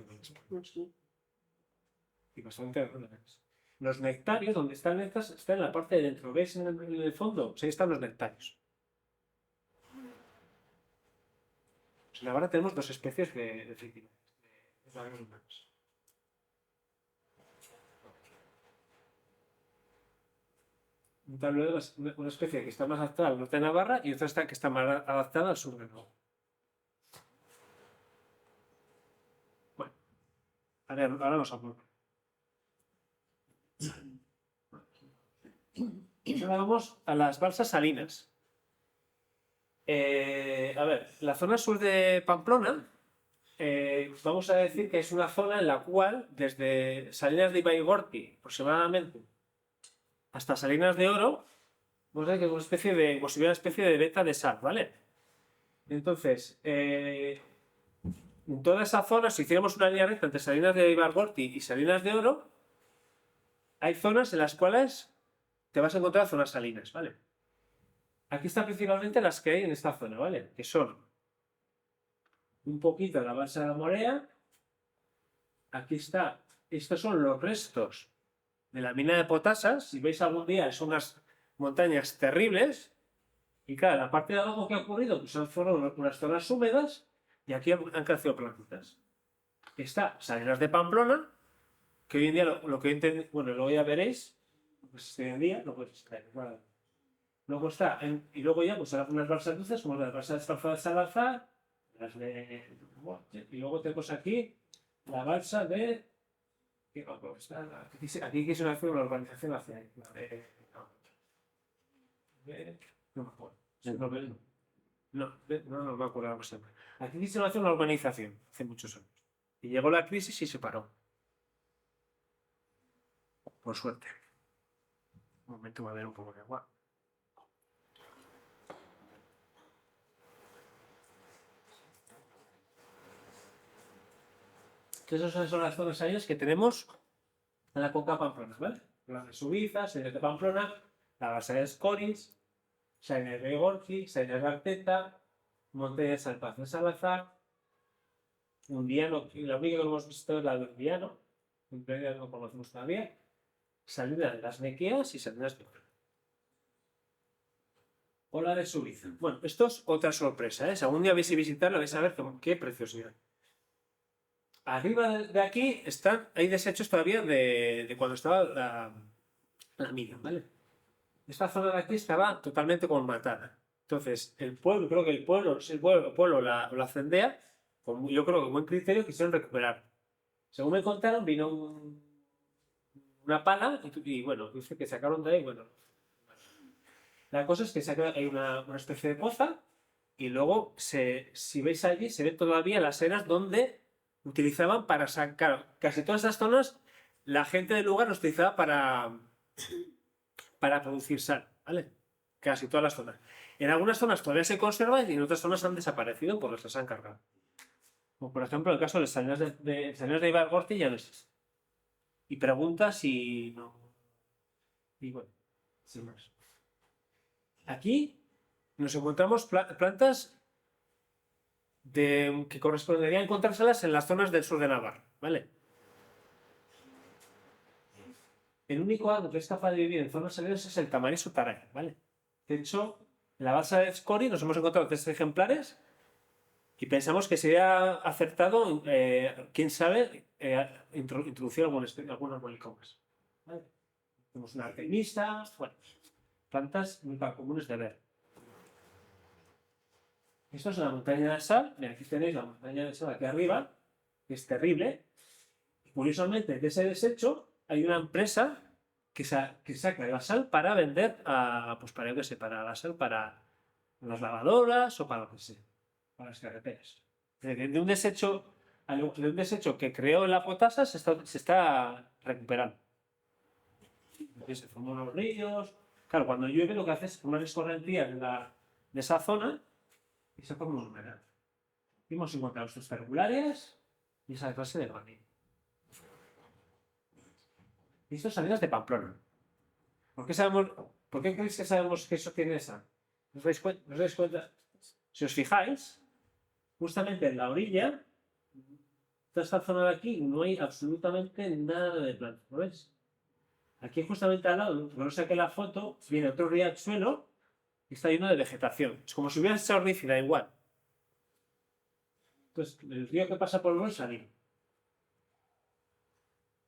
y bastante relax. Los nectarios, donde están estas, están en la parte de dentro. ¿Veis en el fondo? Pues ahí están los nectarios. Pues ahora tenemos dos especies de fliquines, de humanos. Un tablero de una especie que está más adaptada al norte de Navarra y otra que está más adaptada al sur de Navarra. Bueno, ahora nos apunto. Ahora vamos a las balsas salinas. A ver, la zona sur de Pamplona, vamos a decir que es una zona en la cual, desde Salinas de Ibaigorti aproximadamente hasta Salinas de Oro, vamos a ver que es una especie de veta de sal, ¿vale? Entonces, en toda esa zona, si hiciéramos una línea recta entre Salinas de Ibaigorti y Salinas de Oro, hay zonas en las cuales te vas a encontrar zonas salinas, ¿vale? Aquí están principalmente las que hay en esta zona, ¿vale? Que son un poquito la balsa de la Morea. Aquí está. Estos son los restos de la mina de Potasas. Si veis algún día, son montañas terribles. Y claro, la parte de abajo que ha ocurrido, pues fueron unas zonas húmedas y aquí han crecido plantitas. Está Salinas de Pamplona, que hoy en día lo que entendí, bueno, luego ya veréis, pues hoy en día no puedes estar igual. Luego está, y luego ya pues unas balsas dulces, como las balsas de Esparza de Salazar, las de, y luego tenemos aquí la balsa de, aquí quiso hacer una urbanización hacia ahí, no me acuerdo. No me acuerdo cómo se llama. Aquí quisieron hacer una urbanización hace muchos años. Y llegó la crisis y se paró. Por suerte. Un momento, voy a ver un poco de agua. Entonces esas son las zonas aéreas que tenemos en la Conca Pamplona, ¿vale? Las de Subiza, Salinas de Pamplona, la base de Escoriz, Salinas de Gorki, Salinas de Arteta, Monte de San Paz de Salazar, Undiano, la única que hemos visto es la de Undiano, en realidad no conocemos todavía, Salinas de las Nequeas y Salinas de Oro. O la de Subiza. Bueno, esto es otra sorpresa, ¿eh? Si algún día vais a visitarla vais a ver qué preciosidad. Arriba de aquí hay desechos todavía de cuando estaba la mina, ¿vale? Esta zona de aquí estaba totalmente colmatada. Entonces, el pueblo, creo que el pueblo la Cendea, yo creo que con buen criterio quisieron recuperar. Según me contaron, vino una pala y bueno, dice que sacaron de ahí, bueno. La cosa es que hay una especie de poza y luego, si veis allí, se ven todavía las eras donde utilizaban para sacar, casi todas estas zonas, la gente del lugar los utilizaba para producir sal, ¿vale? Casi todas las zonas. En algunas zonas todavía se conservan y en otras zonas han desaparecido porque se las han cargado. Como por ejemplo el caso de Salinas de Ibargorti ya no existe. Y pregunta si no. Y bueno, sin más. Aquí nos encontramos plantas que correspondería encontrárselas en las zonas del sur de Navarra, ¿vale? El único árbol que es capaz de vivir en zonas áridas es el tamarizo taray, ¿vale? De hecho, en la balsa de Escoriz nos hemos encontrado 3 ejemplares y pensamos que sería acertado, quién sabe, introducir algunos molicomas, ¿vale? Tenemos una artemisa, bueno, plantas muy comunes de ver. Esto es la montaña de sal. Mira, aquí tenéis la montaña de sal aquí arriba, que es terrible. Y curiosamente, de ese desecho hay una empresa que saca la sal para vender para la sal para las lavadoras o para lo que sea, para las carreteras. De un desecho que creó la potasa se está recuperando. Aquí se forman los ríos. Claro, cuando llueve lo que hace es formar escorrentías de esa zona y se forma una humedad. Y hemos encontrado estos fergulares y esa clase de granito. Y estas salidas de Pamplona. ¿Por qué creéis que sabemos que eso tiene esa? ¿Os dais cuenta? Si os fijáis, justamente en la orilla, toda esta zona de aquí, no hay absolutamente nada de plantas. ¿Lo veis? Aquí justamente al lado, cuando saqué la foto, viene otro riachuelo y está lleno de vegetación. Es como si hubiera echado herbicida igual. Entonces, el río que pasa por el es salino.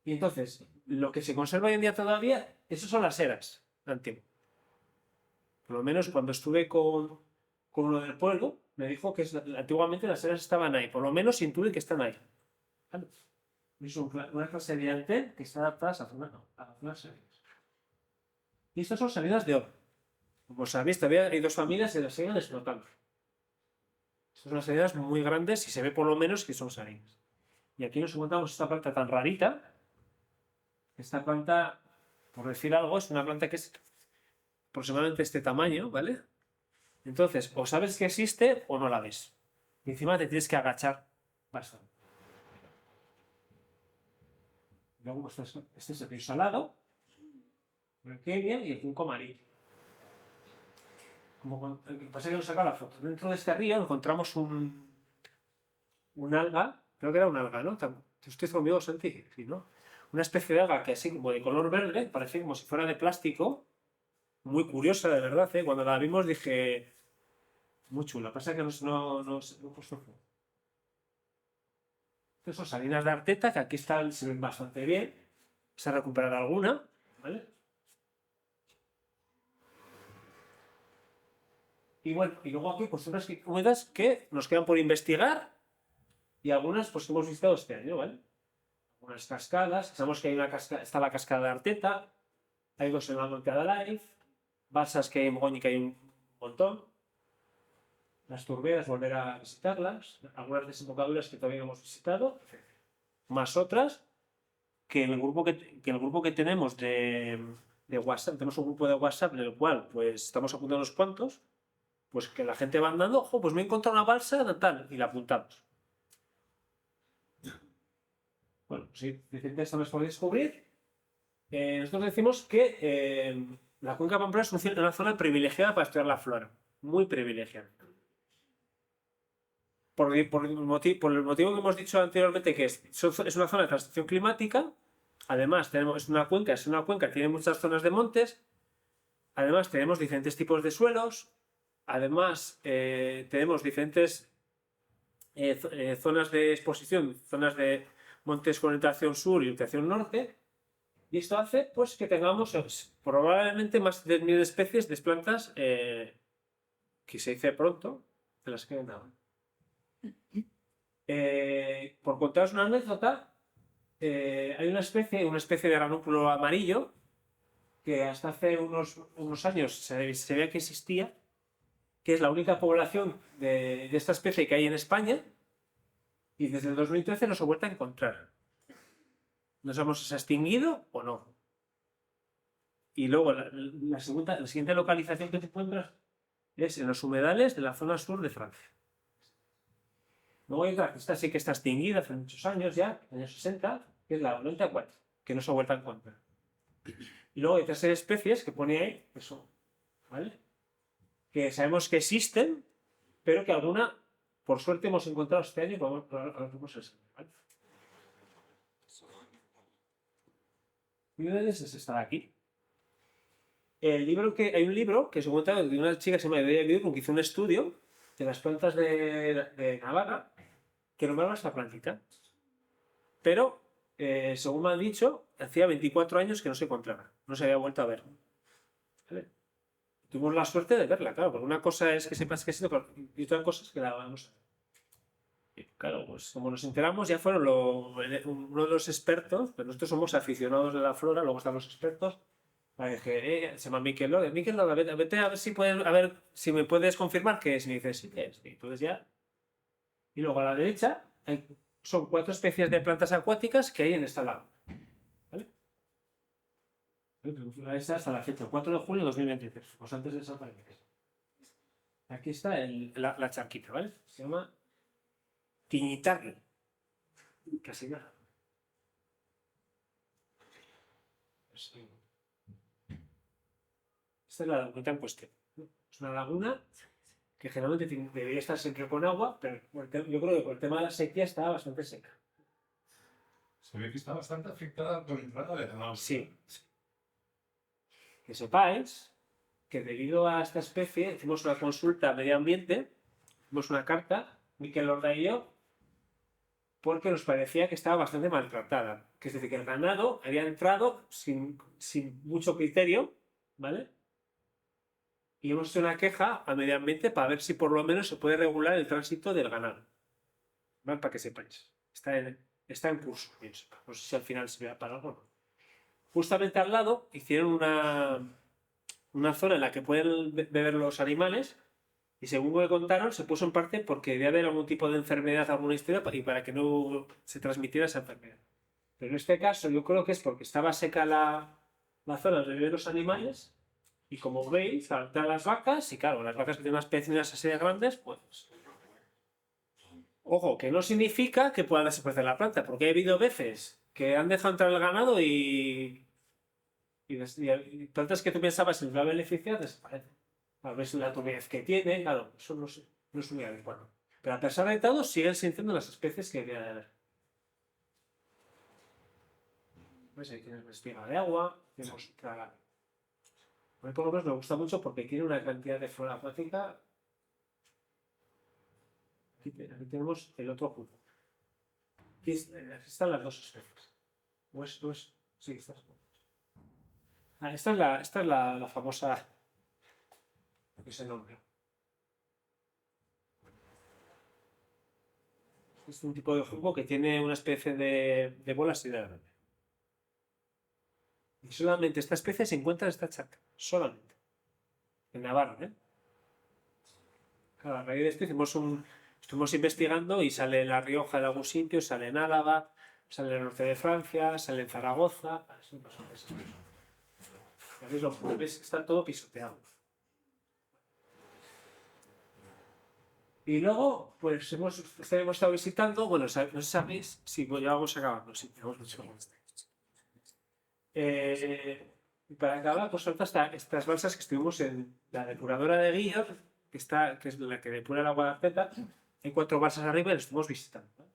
Y entonces, lo que se conserva hoy en día todavía, esas son las eras antiguas. Por lo menos cuando estuve con uno del pueblo, me dijo que antiguamente las eras estaban ahí. Por lo menos intuyen que están ahí. ¿Vale? Es una clase de antel que está adaptada a zonas salinas. Y estas son salidas de oro. Como sabéis, todavía hay 2 familias que las siguen explotando. Son unas salidas muy grandes y se ve por lo menos que son salinas. Y aquí nos encontramos esta planta tan rarita. Esta planta, por decir algo, es una planta que es aproximadamente este tamaño, ¿vale? Entonces, o sabes que existe o no la ves. Y encima te tienes que agachar bastante. Luego este es el río Salado, el Kenia y el Junco amarillo. Lo que pasa es que nos saca la foto. Dentro de este río encontramos un alga, creo que era un alga, ¿no? ¿Te estás conmigo, Santi? Sí, ¿no? Una especie de alga que así como de color verde, parece como si fuera de plástico, muy curiosa, de verdad, ¿eh? Cuando la vimos dije, muy chula. Pasa que no he puesto foto. Estas son salinas de Arteta, que aquí están, se ven bastante bien. Se ha recuperado alguna, ¿vale? Y bueno, y luego aquí pues unas monedas que nos quedan por investigar y algunas pues que hemos visitado este año, ¿vale? Unas cascadas, sabemos que hay una cascada, está la cascada de Arteta, hay dos en la Monte Adelaide, balsas que hay en Mogoña que hay un montón, las turberas, volver a visitarlas, algunas desembocaduras que todavía no hemos visitado, más otras que el grupo que tenemos de WhatsApp, tenemos un grupo de WhatsApp en el cual pues estamos apuntando unos cuantos, pues que la gente va andando, ojo, pues me he encontrado una balsa tal, y la apuntamos. Bueno, sí, diferentes zonas por descubrir. Nosotros decimos que la cuenca pamplona es una zona privilegiada para estudiar la flora, muy privilegiada. Por el motivo que hemos dicho anteriormente, que es una zona de transición climática. Además, es una cuenca, tiene muchas zonas de montes. Además, tenemos diferentes tipos de suelos. Además, tenemos diferentes zonas de exposición, zonas de montes con orientación sur y orientación norte. Y esto hace pues, que tengamos probablemente más de 1000 especies de plantas que se dice pronto, de las que nada. Por contaros una anécdota, hay una especie de ranúnculo amarillo que hasta hace unos años se veía que existía, que es la única población de esta especie que hay en España, y desde el 2013 no se ha vuelto a encontrar. No sabemos si se ha extinguido o no. Y luego la siguiente localización que te encuentras es en los humedales de la zona sur de Francia. Luego hay otra, esta sí que está extinguida hace muchos años ya, años 60, que es la 94, que no se ha vuelto a encontrar. Y luego hay otras especies que pone ahí, eso, ¿vale? Que sabemos que existen, pero que alguna, por suerte, hemos encontrado este año y podemos ¿vale? Y una de esas está aquí. Hay un libro que se cuenta de una chica que se llama Delia Vidal, que hizo un estudio de las plantas de Navarra que nombraba esta plantita. Pero, según me han dicho, hacía 24 años que no se encontraba. No se había vuelto a ver. ¿Vale? Tuvimos la suerte de verla, claro, porque una cosa es que sepas que existe y otra cosa es que la vamos a ver. Y claro, pues como nos enteramos, ya fueron uno de los expertos, pero nosotros somos aficionados de la flora, luego están los expertos. Se llama Miquel Loda. Miquel Loda, vete a ver si me puedes confirmar qué es. Y me dice, sí, ¿qué es? Y entonces ya. Y luego a la derecha son 4 especies de plantas acuáticas que hay en esta laguna. ¿Vale? Esta hasta la fecha, 4 de julio de 2023, pues antes de desaparecer. Aquí está la charquita, ¿vale? Se llama Tiñitarri. Casi nada. Esta es la laguna en cuestión. Es una laguna que generalmente debería estar siempre con agua, pero yo creo que por el tema de la sequía está bastante seca. Se ve que está bastante afectada por la entrada de agua. Sí. Que sepáis que debido a esta especie hicimos una consulta a medio ambiente, hicimos una carta, Miquel Loda y yo, porque nos parecía que estaba bastante maltratada. Que es decir, que el ganado había entrado sin mucho criterio, ¿vale? Y hemos hecho una queja al medio ambiente para ver si por lo menos se puede regular el tránsito del ganado. ¿Vale? Para que sepáis. Está en curso, pienso. No sé si al final se vea para algo o no. Justamente al lado hicieron una zona en la que pueden beber los animales y según me contaron se puso en parte porque debía haber algún tipo de enfermedad, alguna historia y para que no se transmitiera esa enfermedad. Pero en este caso yo creo que es porque estaba seca la zona donde viven los animales. Y como veis, están las vacas, y claro, las vacas que tienen unas pecinas así de grandes, pues. Ojo, que no significa que puedan desaparecer la planta, porque ha habido veces que han dejado entrar el ganado y plantas que tú pensabas que les va a beneficiar desaparecen. A ver si la turbidez que tiene, claro, eso no es muy adecuado. Pero a pesar de todo, siguen siendo las especies que deben haber. ¿Ves? Ahí tienes una espiga de agua, tenemos A mí por lo menos me gusta mucho porque tiene una cantidad de flora acuática. Aquí tenemos el otro jugo. Aquí están las dos especies. Sí, estas. Esta es la famosa. Ese nombre. Es un tipo de jugo que tiene una especie de bola así de grande. Y solamente esta especie se encuentra en esta charca. Solamente. En Navarra, ¿eh? Claro, a raíz de esto estuvimos investigando y sale en La Rioja en algún sitio, sale en Álava, sale en el norte de Francia, sale en Zaragoza. ¿Ves? Está todo pisoteado. Y luego, pues hemos estado visitando, bueno, no sé si sabéis, sí, ya vamos acabando, sí, tenemos mucho más. Y para acabar, pues son estas balsas que estuvimos en la depuradora de Guío, que es la que depura el agua de Arteta. Hay 4 balsas arriba y las estuvimos visitando, ¿no?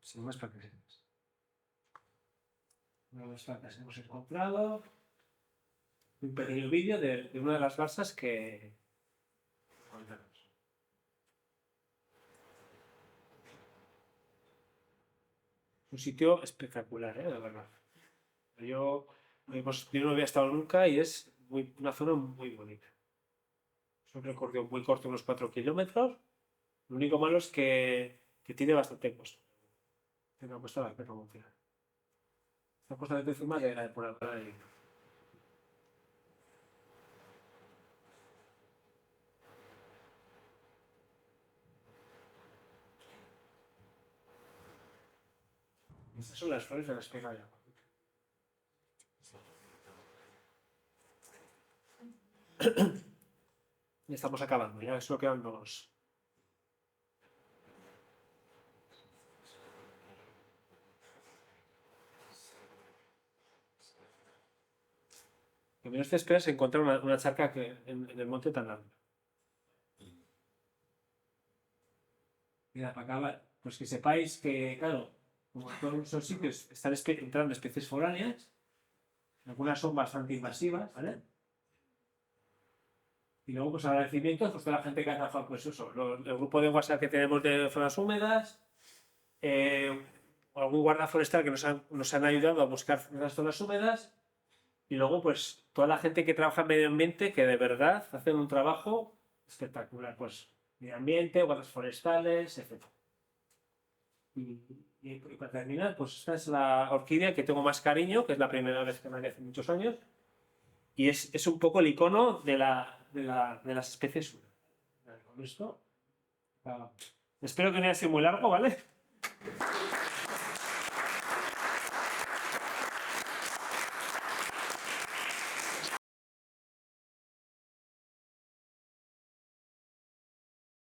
Sin más para que sepas. Una de las balsas hemos encontrado. Un pequeño vídeo de una de las balsas que. Un sitio espectacular, la verdad. Yo no había estado nunca y es una zona muy bonita. Es un recorrido muy corto, unos 4 kilómetros. Lo único malo es que tiene bastante costo. Tiene una cuesta la perro montar. Está justamente encima de la depuradora de Guío. Estas son las flores de la espiga de agua. Ya estamos acabando, ya solo quedan dos. Lo que menos te esperas es encontrar una charca en el monte tan largo. Mira, para acabar, pues que sepáis que, claro, como en todos esos sitios están entrando especies foráneas, algunas son bastante invasivas, ¿vale? Y luego, pues agradecimientos pues, a la gente que ha trabajado, pues eso, el grupo de WhatsApp que tenemos de zonas húmedas, algún guarda forestal que nos han ayudado a buscar las zonas húmedas, y luego, pues, toda la gente que trabaja en medio ambiente que de verdad hacen un trabajo espectacular, pues, medio ambiente, guardas forestales, etc. Y para terminar, pues esta es la orquídea que tengo más cariño, que es la primera vez que me hace muchos años, y es un poco el icono de las especies. Con esto, espero que no haya sido muy largo, ¿vale?